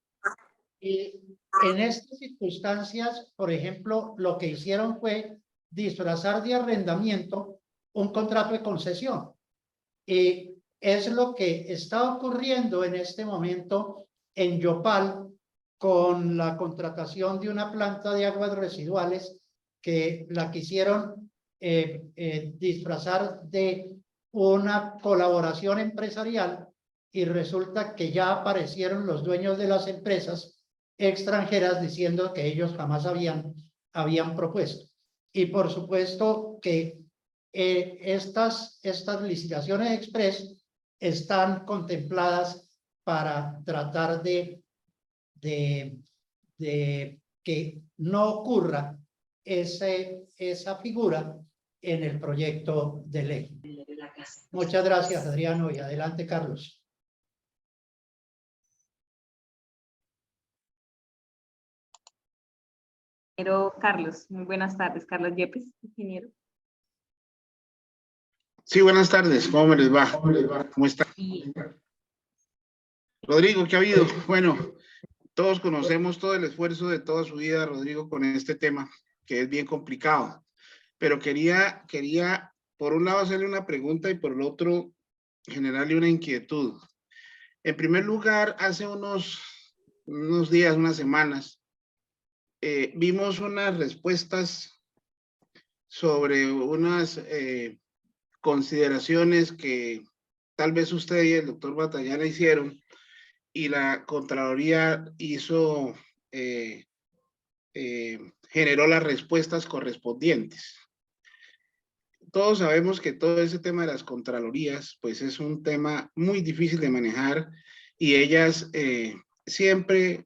Y en estas circunstancias, por ejemplo, lo que hicieron fue disfrazar de arrendamiento un contrato de concesión. Y es lo que está ocurriendo en este momento en Yopal con la contratación de una planta de aguas residuales que la quisieron disfrazar de una colaboración empresarial y resulta que ya aparecieron los dueños de las empresas extranjeras diciendo que ellos jamás habían propuesto. Y por supuesto que estas licitaciones express están contempladas para tratar de que no ocurra esa figura en el proyecto de ley. Muchas gracias, Adriano, y adelante, Carlos. Ingeniero Carlos, muy buenas tardes. Carlos Yepes, ingeniero. Sí, buenas tardes. ¿Cómo me les va? ¿Cómo está? Bien. Rodrigo, ¿qué ha habido? Bueno, todos conocemos todo el esfuerzo de toda su vida, Rodrigo, con este tema, que es bien complicado. Pero quería por un lado, hacerle una pregunta y por el otro, generarle una inquietud. En primer lugar, hace unos días, unas semanas, vimos unas respuestas sobre unas consideraciones que tal vez usted y el doctor Batallana hicieron y la Contraloría generó las respuestas correspondientes. Todos sabemos que todo ese tema de las Contralorías, pues es un tema muy difícil de manejar y ellas siempre,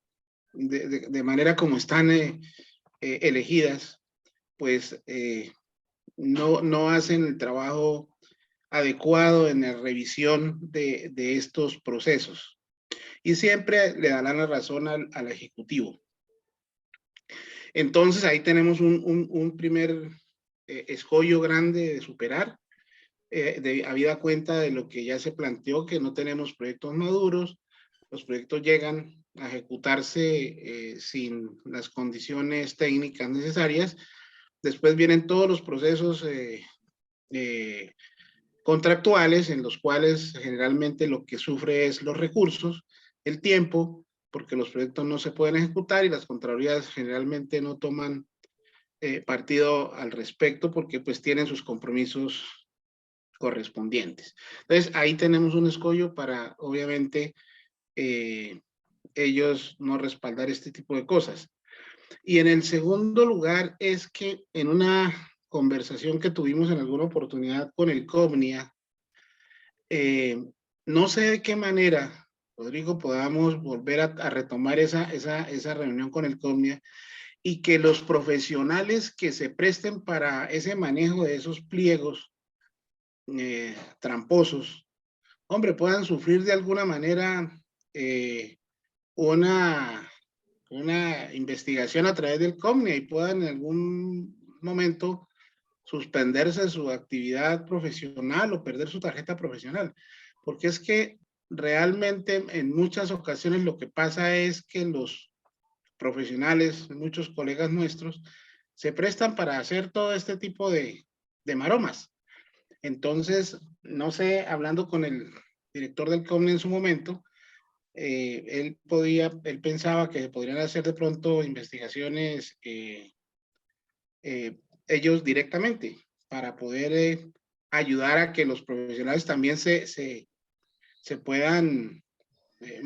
de manera como están elegidas, pues no hacen el trabajo adecuado en la revisión de estos procesos y siempre le darán la razón al Ejecutivo. Entonces ahí tenemos un primer escollo grande de superar, habida cuenta de lo que ya se planteó, que no tenemos proyectos maduros, los proyectos llegan a ejecutarse sin las condiciones técnicas necesarias, después vienen todos los procesos contractuales en los cuales generalmente lo que sufre es los recursos, el tiempo, porque los proyectos no se pueden ejecutar y las contralorías generalmente no toman partido al respecto porque pues tienen sus compromisos correspondientes. Entonces ahí tenemos un escollo para obviamente ellos no respaldar este tipo de cosas. Y en el segundo lugar es que en una conversación que tuvimos en alguna oportunidad con el COMNIA, no sé de qué manera, Rodrigo, podamos volver a retomar esa reunión con el COMNIA y que los profesionales que se presten para ese manejo de esos pliegos tramposos, hombre, puedan sufrir de alguna manera una investigación a través del COMNIA y puedan en algún momento suspenderse su actividad profesional o perder su tarjeta profesional. Porque es que realmente en muchas ocasiones lo que pasa es que los profesionales, muchos colegas nuestros, se prestan para hacer todo este tipo de maromas. Entonces, no sé, hablando con el director del COMNIA en su momento, él pensaba que podrían hacer de pronto investigaciones ellos directamente para poder ayudar a que los profesionales también se puedan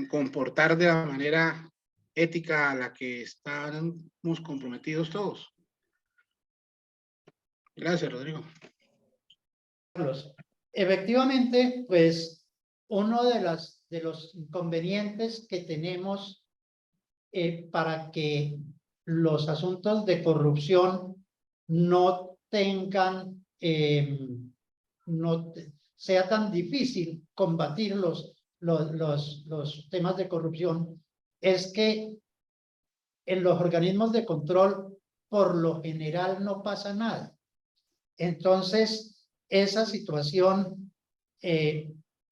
comportar de la manera ética a la que estamos comprometidos todos. Gracias, Rodrigo. Carlos, efectivamente, pues uno de los inconvenientes que tenemos para que los asuntos de corrupción no tengan, sea tan difícil combatir los temas de corrupción, es que en los organismos de control, por lo general no pasa nada. Entonces, esa situación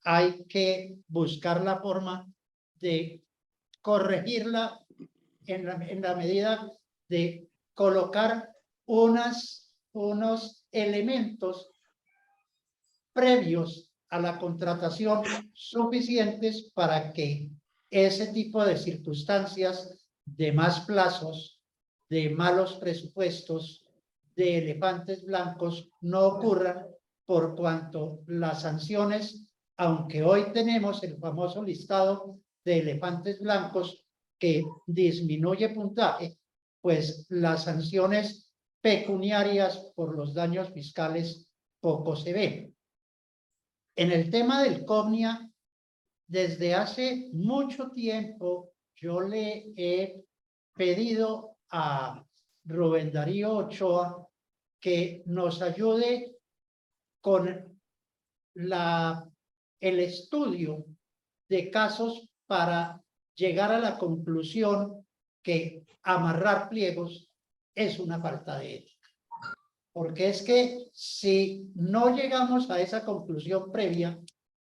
hay que buscar la forma de corregirla en la medida de colocar unos elementos previos a la contratación suficientes para que ese tipo de circunstancias de más plazos, de malos presupuestos, de elefantes blancos no ocurran, por cuanto las sanciones, aunque hoy tenemos el famoso listado de elefantes blancos que disminuye puntaje, pues las sanciones pecuniarias por los daños fiscales poco se ven. En el tema del COMNIA, desde hace mucho tiempo yo le he pedido a Rubén Darío Ochoa que nos ayude con el estudio de casos para llegar a la conclusión que amarrar pliegos es una falta de ética. Porque es que si no llegamos a esa conclusión previa,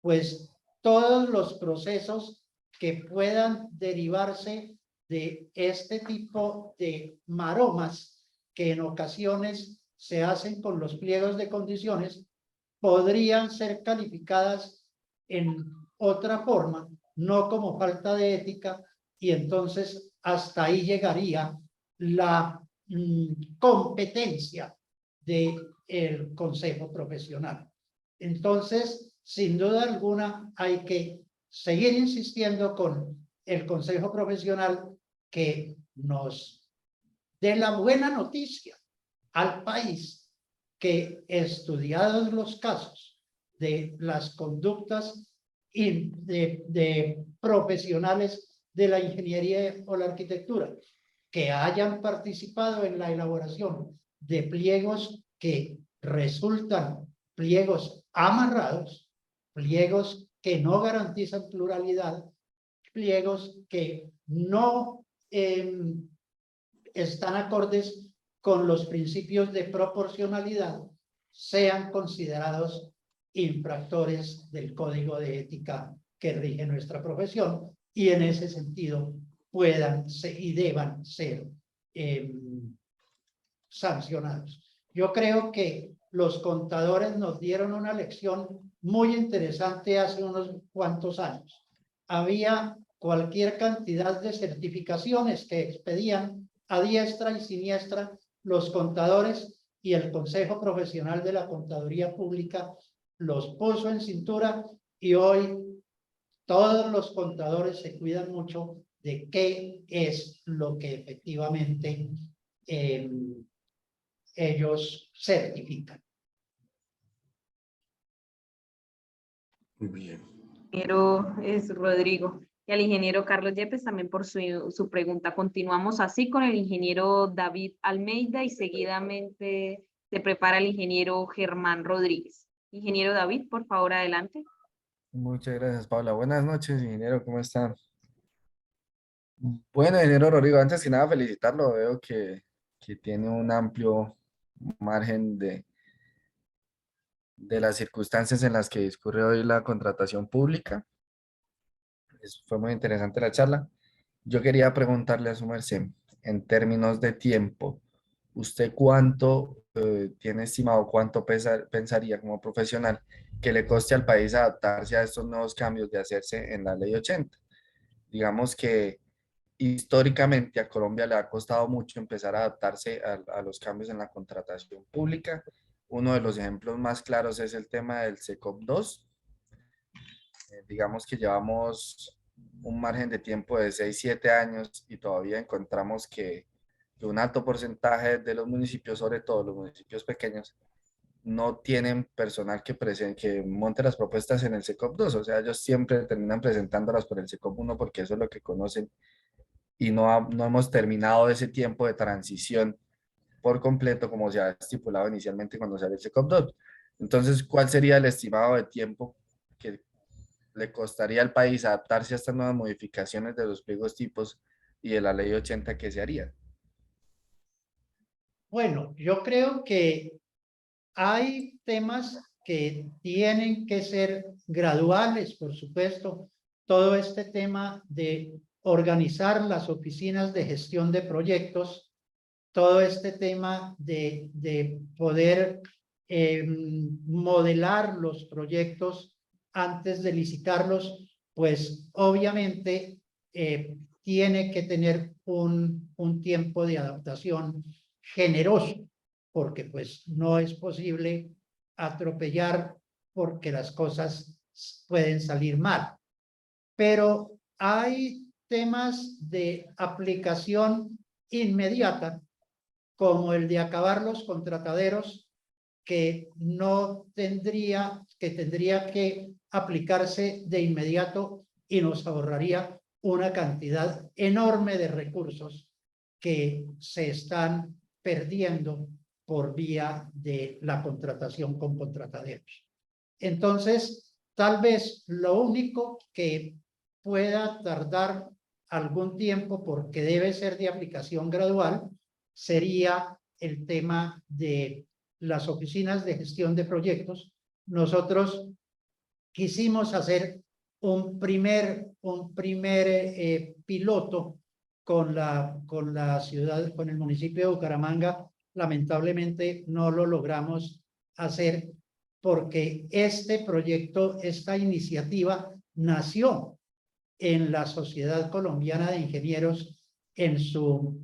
pues todos los procesos que puedan derivarse de este tipo de maromas que en ocasiones se hacen con los pliegos de condiciones podrían ser calificadas en otra forma, no como falta de ética, y entonces hasta ahí llegaría la competencia del consejo profesional. Entonces, sin duda alguna, hay que seguir insistiendo con el consejo profesional que nos dé la buena noticia al país que, estudiados los casos de las conductas de profesionales de la ingeniería o la arquitectura que hayan participado en la elaboración de pliegos que resultan pliegos amarrados, pliegos que no garantizan pluralidad, pliegos que no están acordes con los principios de proporcionalidad, sean considerados infractores del código de ética que rige nuestra profesión, y en ese sentido puedan y deban ser sancionados. Yo creo que los contadores nos dieron una lección muy interesante hace unos cuantos años. Había cualquier cantidad de certificaciones que expedían a diestra y siniestra los contadores, y el Consejo Profesional de la Contaduría Pública los puso en cintura, y hoy todos los contadores se cuidan mucho de qué es lo que efectivamente ellos certifican. Muy bien. Ingeniero es Rodrigo y al ingeniero Carlos Yepes también por su pregunta. Continuamos así con el ingeniero David Almeida y seguidamente se prepara el ingeniero Germán Rodríguez. Ingeniero David, por favor, adelante. Muchas gracias, Paula. Buenas noches, ingeniero, ¿cómo está? Bueno, ingeniero Rodrigo, antes que nada felicitarlo. Veo que tiene un amplio margen de las circunstancias en las que discurre hoy la contratación pública. Fue muy interesante la charla. Yo quería preguntarle a su merced, en términos de tiempo, ¿usted cuánto tiene estimado, cuánto pensaría como profesional que le coste al país adaptarse a estos nuevos cambios de hacerse en la Ley 80? Digamos que históricamente a Colombia le ha costado mucho empezar a adaptarse a los cambios en la contratación pública. Uno de los ejemplos más claros es el tema del SECOP 2. Digamos que llevamos un margen de tiempo de 6-7 años y todavía encontramos que un alto porcentaje de los municipios, sobre todo los municipios pequeños, no tienen personal que monte las propuestas en el SECOP 2. O sea, ellos siempre terminan presentándolas por el SECOP 1 porque eso es lo que conocen, y no hemos terminado ese tiempo de transición por completo como se ha estipulado inicialmente cuando sale el SECOP 2. Entonces, ¿cuál sería el estimado de tiempo que le costaría al país adaptarse a estas nuevas modificaciones de los pliegos tipos y de la ley 80, ¿qué se haría? Bueno, yo creo que hay temas que tienen que ser graduales, por supuesto. Todo este tema de organizar las oficinas de gestión de proyectos, todo este tema de poder modelar los proyectos antes de licitarlos, pues obviamente tiene que tener un tiempo de adaptación generoso, porque pues no es posible atropellar porque las cosas pueden salir mal. Pero hay temas de aplicación inmediata, como el de acabar los contrataderos, que tendría que aplicarse de inmediato y nos ahorraría una cantidad enorme de recursos que se están perdiendo por vía de la contratación con contrataderos. Entonces, tal vez lo único que pueda tardar algún tiempo, porque debe ser de aplicación gradual, sería el tema de las oficinas de gestión de proyectos. Nosotros quisimos hacer un primer piloto con la ciudad, con el municipio de Bucaramanga. Lamentablemente no lo logramos hacer porque este proyecto, esta iniciativa nació en la Sociedad Colombiana de Ingenieros en su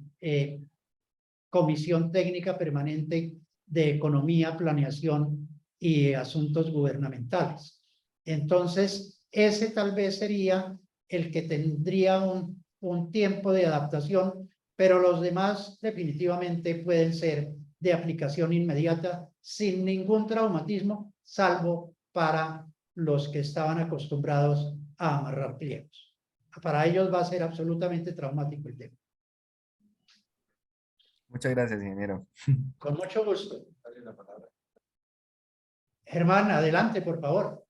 Comisión Técnica Permanente de Economía, Planeación y Asuntos Gubernamentales. Entonces, ese tal vez sería el que tendría un tiempo de adaptación, pero los demás definitivamente pueden ser de aplicación inmediata sin ningún traumatismo, salvo para los que estaban acostumbrados a amarrar pliegos. Para ellos va a ser absolutamente traumático el tema. Muchas gracias, ingeniero. Con mucho gusto. Germán, adelante, por favor.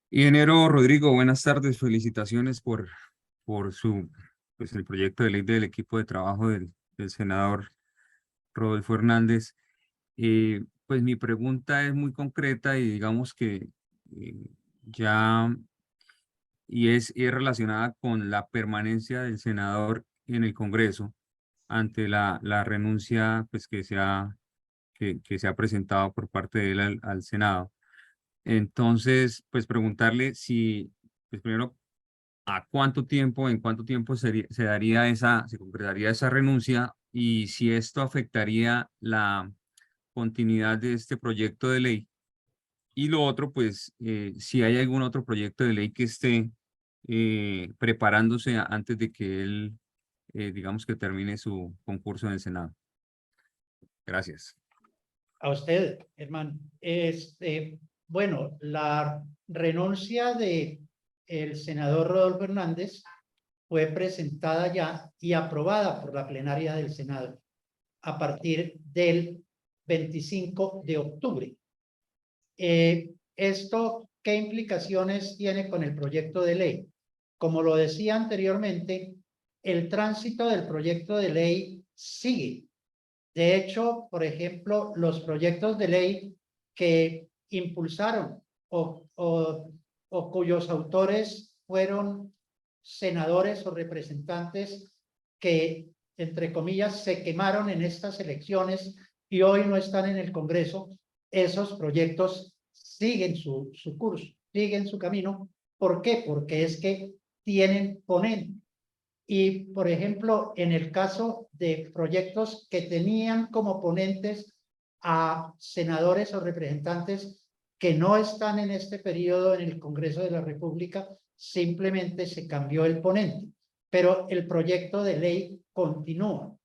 Ingeniero Rodrigo, buenas tardes. Felicitaciones por el proyecto de ley del equipo de trabajo del senador Rodolfo Hernández. Pues mi pregunta es muy concreta y digamos que es relacionada con la permanencia del senador en el Congreso ante la renuncia pues, que se ha presentado por parte de él al Senado. Entonces, pues preguntarle si, pues primero, en cuánto tiempo se concretaría esa renuncia y si esto afectaría la continuidad de este proyecto de ley. Y lo otro, pues, si hay algún otro proyecto de ley que esté preparándose antes de que él, digamos que termine su concurso en el Senado. Gracias. A usted, Germán. Bueno, la renuncia de el senador Rodolfo Hernández fue presentada ya y aprobada por la plenaria del Senado a partir del 25 de octubre. ¿Esto qué implicaciones tiene con el proyecto de ley? Como lo decía anteriormente, el tránsito del proyecto de ley sigue. De hecho, por ejemplo, los proyectos de ley que impulsaron o cuyos autores fueron senadores o representantes que, entre comillas, se quemaron en estas elecciones y hoy no están en el Congreso, esos proyectos siguen su curso, siguen su camino. ¿Por qué? Porque es que tienen ponente. Y, por ejemplo, en el caso de proyectos que tenían como ponentes a senadores o representantes que no están en este periodo en el Congreso de la República, simplemente se cambió el ponente, pero el proyecto de ley continúa.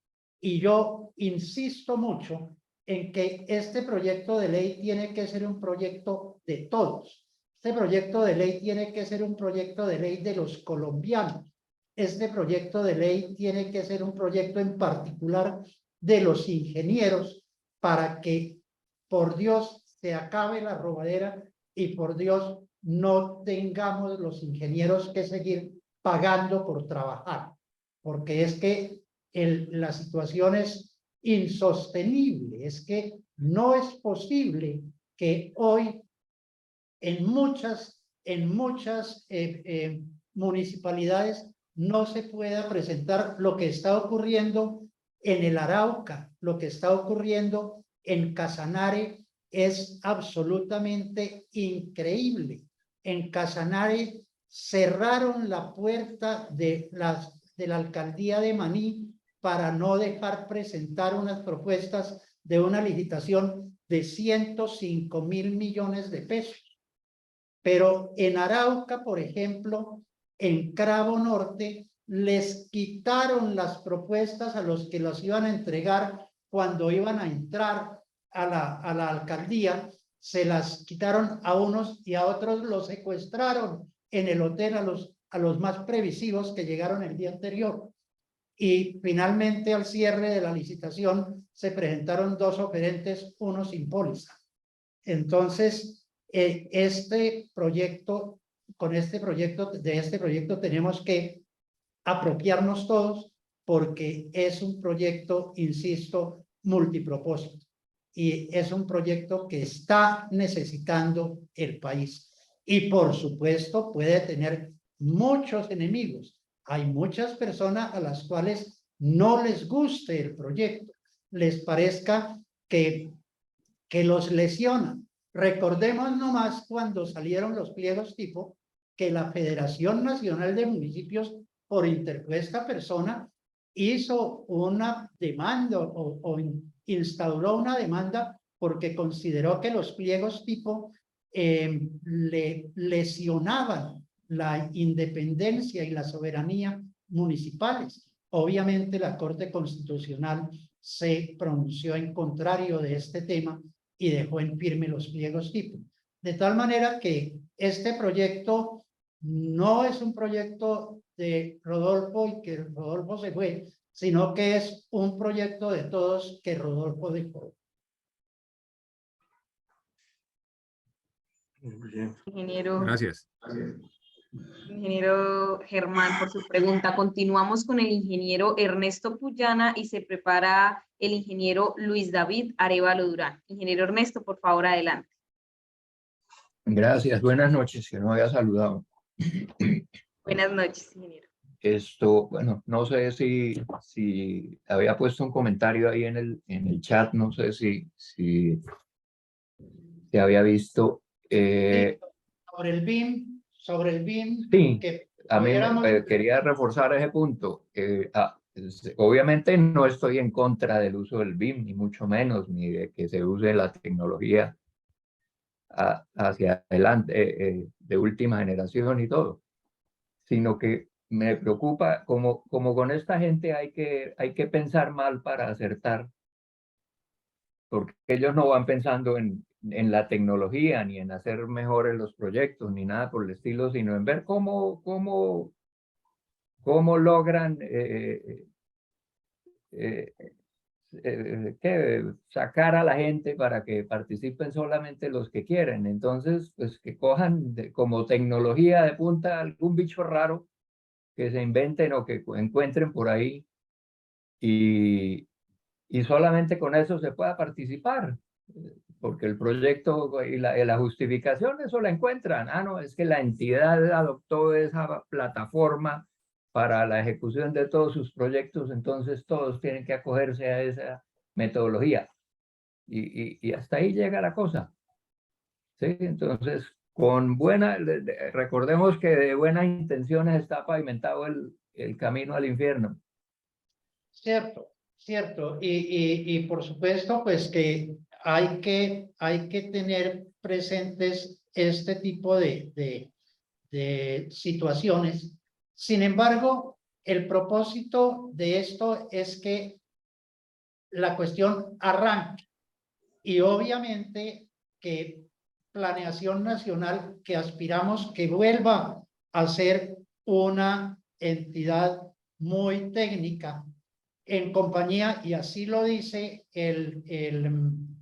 Y yo insisto mucho en que este proyecto de ley tiene que ser un proyecto de todos. Este proyecto de ley tiene que ser un proyecto de ley de los colombianos. Este proyecto de ley tiene que ser un proyecto en particular de los ingenieros para que, por Dios, se acabe la robadera y por Dios no tengamos los ingenieros que seguir pagando por trabajar, porque es que la situación es insostenible, es que no es posible que hoy en muchas municipalidades no se pueda presentar lo que está ocurriendo en el Arauca, lo que está ocurriendo en Casanare es absolutamente increíble. En Casanare cerraron la puerta de la alcaldía de Maní para no dejar presentar unas propuestas de una licitación de 105.000 millones de pesos. Pero en Arauca, por ejemplo, en Cravo Norte, les quitaron las propuestas a los que las iban a entregar cuando iban a entrar a la alcaldía, se las quitaron a unos y a otros los secuestraron en el hotel a los más previsivos que llegaron el día anterior. Y finalmente al cierre de la licitación se presentaron dos oferentes, uno sin póliza. Entonces, de este proyecto tenemos que apropiarnos todos porque es un proyecto, insisto, multipropósito y es un proyecto que está necesitando el país. Y por supuesto puede tener muchos enemigos. Hay muchas personas a las cuales no les guste el proyecto, les parezca que los lesionan. Recordemos nomás cuando salieron los pliegos tipo que la Federación Nacional de Municipios, por interpuesta persona, hizo una demanda o instauró una demanda porque consideró que los pliegos tipo le lesionaban la independencia y la soberanía municipales. Obviamente la Corte Constitucional se pronunció en contrario de este tema y dejó en firme los pliegos tipo. De tal manera que este proyecto no es un proyecto de Rodolfo y que Rodolfo se fue, sino que es un proyecto de todos que Rodolfo dejó. Muy bien. Ingeniero. Gracias. Ingeniero Germán, por su pregunta. Continuamos con el ingeniero Ernesto Puyana y se prepara el ingeniero Luis David Arevalo Durán. Ingeniero Ernesto, por favor, adelante. Gracias, buenas noches, que no había saludado. Buenas noches, ingeniero. Bueno, no sé si había puesto un comentario ahí en el chat, no sé si se había visto. Sobre el BIM, Sí, que a mí pudiéramos... quería reforzar ese punto. Obviamente no estoy en contra del uso del BIM, ni mucho menos, ni de que se use la tecnología hacia adelante, de última generación y todo, sino que me preocupa, como con esta gente hay que pensar mal para acertar, porque ellos no van pensando en la tecnología, ni en hacer mejores los proyectos, ni nada por el estilo, sino en ver cómo logran sacar a la gente para que participen solamente los que quieren. Entonces, pues que cojan como tecnología de punta algún bicho raro que se inventen o que encuentren por ahí y solamente con eso se pueda participar, porque el proyecto y la justificación, eso la encuentran. Ah, no, es que la entidad adoptó esa plataforma para la ejecución de todos sus proyectos, entonces todos tienen que acogerse a esa metodología. Y hasta ahí llega la cosa. ¿Sí? Entonces, recordemos que de buenas intenciones está pavimentado el camino al infierno. Cierto, cierto. Y por supuesto, pues que hay que tener presentes este tipo de situaciones. Sin embargo, el propósito de esto es que la cuestión arranque y obviamente que Planeación Nacional, que aspiramos que vuelva a ser una entidad muy técnica en compañía, y así lo dice el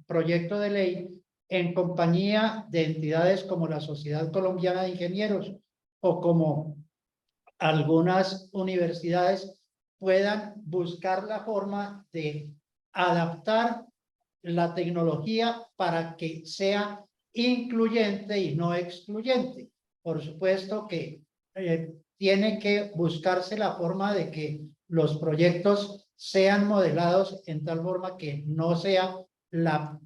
proyecto de ley, en compañía de entidades como la Sociedad Colombiana de Ingenieros o como algunas universidades puedan buscar la forma de adaptar la tecnología para que sea incluyente y no excluyente. Por supuesto que tiene que buscarse la forma de que los proyectos sean modelados en tal forma que no sea la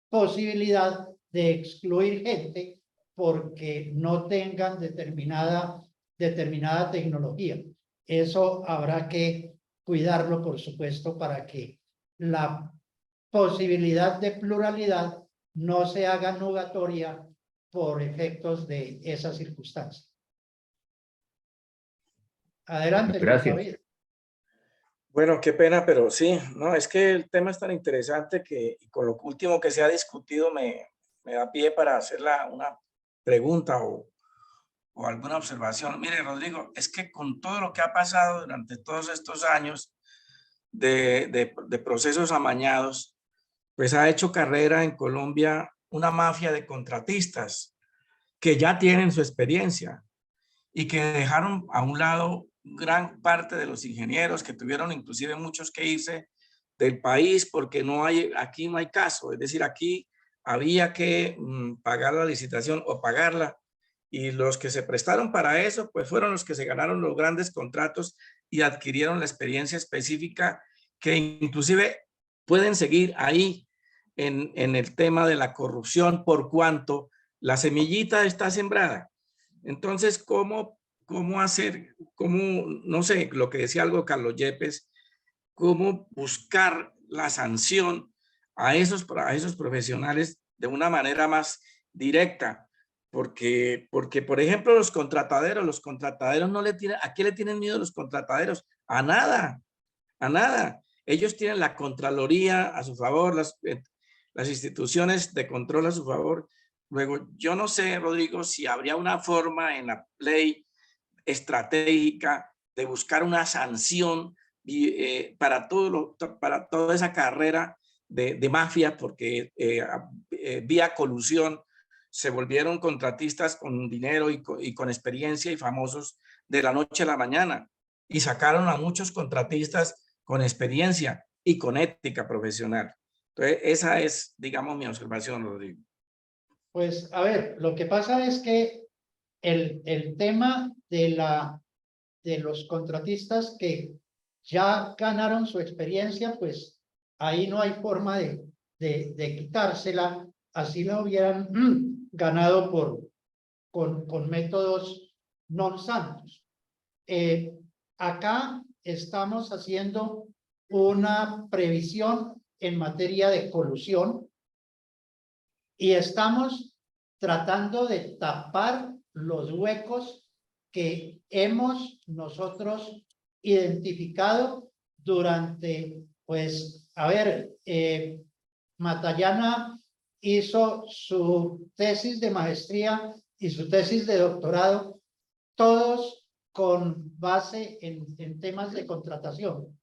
posibilidad de excluir gente porque no tengan determinada tecnología. Eso habrá que cuidarlo, por supuesto, para que la posibilidad de pluralidad no se haga nugatoria por efectos de esa circunstancia. Adelante, Luis Gracias. David. Bueno, qué pena, pero sí, no, es que el tema es tan interesante que y con lo último que se ha discutido me da pie para hacer una pregunta o alguna observación. Mire, Rodrigo, es que con todo lo que ha pasado durante todos estos años de procesos amañados, pues ha hecho carrera en Colombia una mafia de contratistas que ya tienen su experiencia y que dejaron a un lado gran parte de los ingenieros, que tuvieron inclusive muchos que irse del país porque aquí no hay caso, es decir, aquí había que pagar la licitación o pagarla, y los que se prestaron para eso pues fueron los que se ganaron los grandes contratos y adquirieron la experiencia específica que inclusive pueden seguir ahí en el tema de la corrupción por cuanto la semillita está sembrada. Entonces, ¿cómo hacer, no sé, lo que decía algo Carlos Yepes, cómo buscar la sanción a esos profesionales de una manera más directa? Porque, por ejemplo, los contrataderos no le tienen, ¿a qué le tienen miedo los contrataderos? A nada, a nada. Ellos tienen la Contraloría a su favor, las instituciones de control a su favor. Luego, yo no sé, Rodrigo, si habría una forma en la ley estratégica de buscar una sanción para toda esa carrera de mafia, porque vía colusión se volvieron contratistas con dinero y con experiencia y famosos de la noche a la mañana, y sacaron a muchos contratistas con experiencia y con ética profesional. Entonces, esa es, digamos, mi observación, Rodrigo. Pues, a ver, lo que pasa es que el tema de los contratistas que ya ganaron su experiencia, pues ahí no hay forma de quitársela, así la hubieran ganado con métodos non santos. Acá estamos haciendo una previsión en materia de colusión y estamos tratando de tapar los huecos que hemos nosotros identificado durante, pues, a ver, Matallana hizo su tesis de maestría y su tesis de doctorado, todos con base en temas de contratación.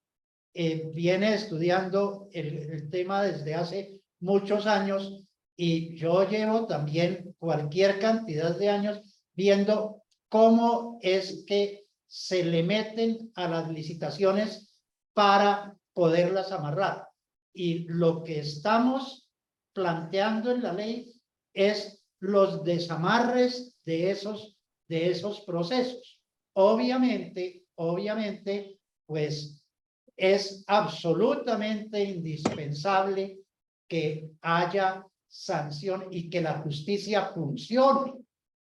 Viene estudiando el tema desde hace muchos años y yo llevo también cualquier cantidad de años viendo cómo es que se le meten a las licitaciones para poderlas amarrar. Y lo que estamos planteando en la ley es los desamarres de esos procesos. Obviamente, pues es absolutamente indispensable que haya sanción y que la justicia funcione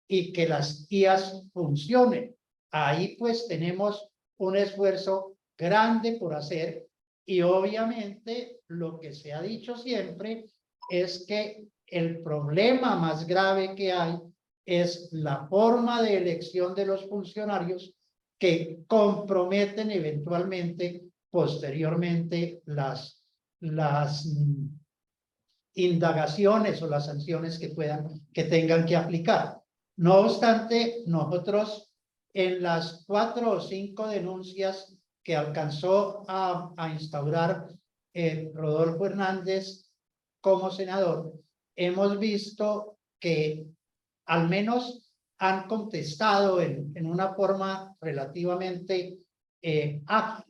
y que las IAS funcionen. Ahí pues tenemos un esfuerzo grande por hacer y obviamente lo que se ha dicho siempre es que el problema más grave que hay es la forma de elección de los funcionarios que comprometen eventualmente posteriormente las indagaciones o las sanciones que tengan que aplicar. No obstante, nosotros en las 4 o 5 denuncias que alcanzó a instaurar Rodolfo Hernández como senador, hemos visto que al menos han contestado en una forma relativamente ágil.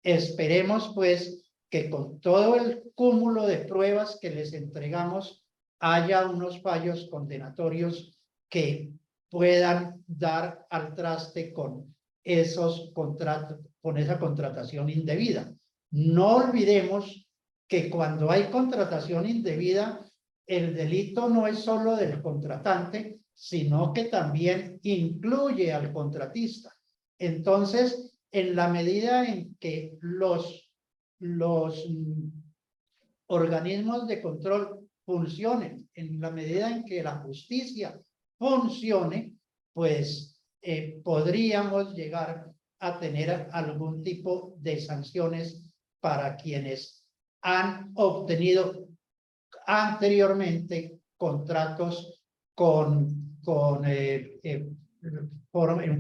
Esperemos pues que con todo el cúmulo de pruebas que les entregamos haya unos fallos condenatorios que puedan dar al traste con esos contratos, con esa contratación indebida. No olvidemos que cuando hay contratación indebida, el delito no es solo del contratante, sino que también incluye al contratista. Entonces, en la medida en que los organismos de control funcionen, en la medida en que la justicia funcione, pues podríamos llegar a tener algún tipo de sanciones para quienes han obtenido anteriormente contratos en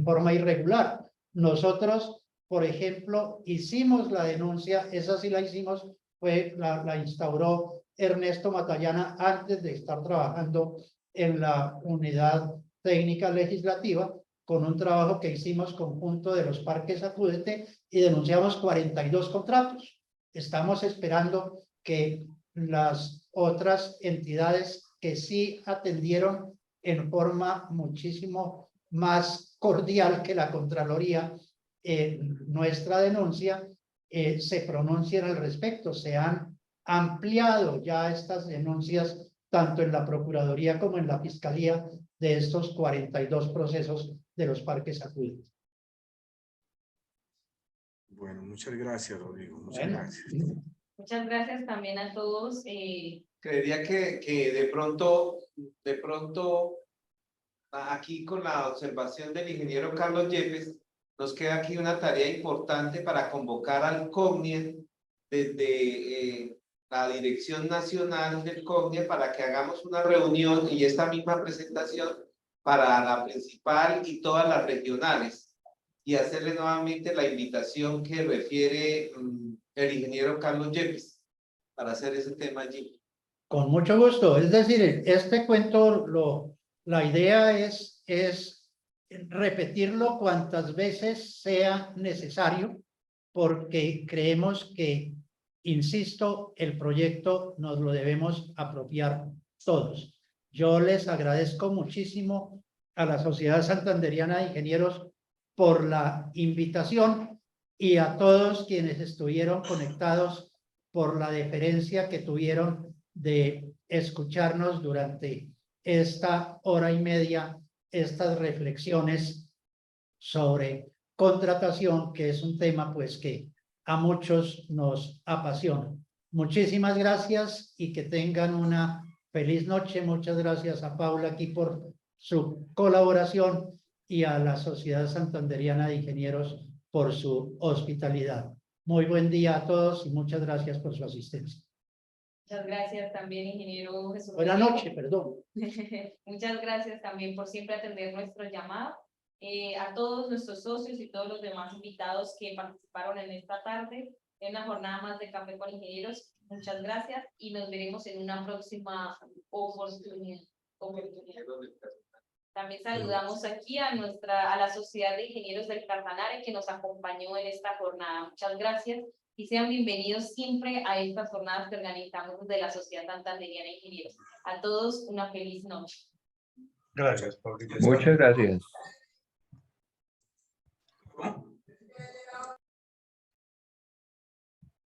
forma irregular. Nosotros, por ejemplo, hicimos la denuncia, esa sí la hicimos, la instauró Ernesto Matallana antes de estar trabajando en la unidad técnica legislativa, con un trabajo que hicimos conjunto de los parques Acúdete y denunciamos 42 contratos. Estamos esperando que las otras entidades que sí atendieron en forma muchísimo más cordial que la Contraloría nuestra denuncia, se pronuncien al respecto. Se han ampliado ya estas denuncias tanto en la Procuraduría como en la Fiscalía de estos 42 procesos de los parques Acúdete. Bueno, muchas gracias, Rodrigo. Muchas Bueno. gracias. Muchas gracias también a todos. Creería que de pronto aquí con la observación del ingeniero Carlos Yepes, nos queda aquí una tarea importante para convocar al COGNIE desde la Dirección Nacional del COGNIE para que hagamos una reunión y esta misma presentación para la principal y todas las regionales y hacerle nuevamente la invitación que refiere el ingeniero Carlos Yepes para hacer ese tema allí. Con mucho gusto. Es decir, este cuento, la idea es repetirlo cuantas veces sea necesario, porque creemos que, insisto, el proyecto nos lo debemos apropiar todos. Yo les agradezco muchísimo a la Sociedad Santanderiana de Ingenieros por la invitación y a todos quienes estuvieron conectados por la deferencia que tuvieron de escucharnos durante esta hora y media, estas reflexiones sobre contratación, que es un tema pues que a muchos nos apasiona. Muchísimas gracias y que tengan una feliz noche. Muchas gracias a Paula aquí por su colaboración y a la Sociedad Santanderiana de Ingenieros por su hospitalidad. Muy buen día a todos y muchas gracias por su asistencia. Muchas gracias también, ingeniero Jesús. Buenas noches, perdón. Muchas gracias también por siempre atender nuestro llamado. A todos nuestros socios y todos los demás invitados que participaron en esta tarde, en una jornada más de Café con Ingenieros. Muchas gracias y nos veremos en una próxima oportunidad. También saludamos aquí a la Sociedad de Ingenieros del Cartanare que nos acompañó en esta jornada. Muchas gracias y sean bienvenidos siempre a estas jornadas que organizamos desde la Sociedad Santanderiana de Ingenieros. A todos una feliz noche. Gracias. Muchas gracias. ¿Cómo?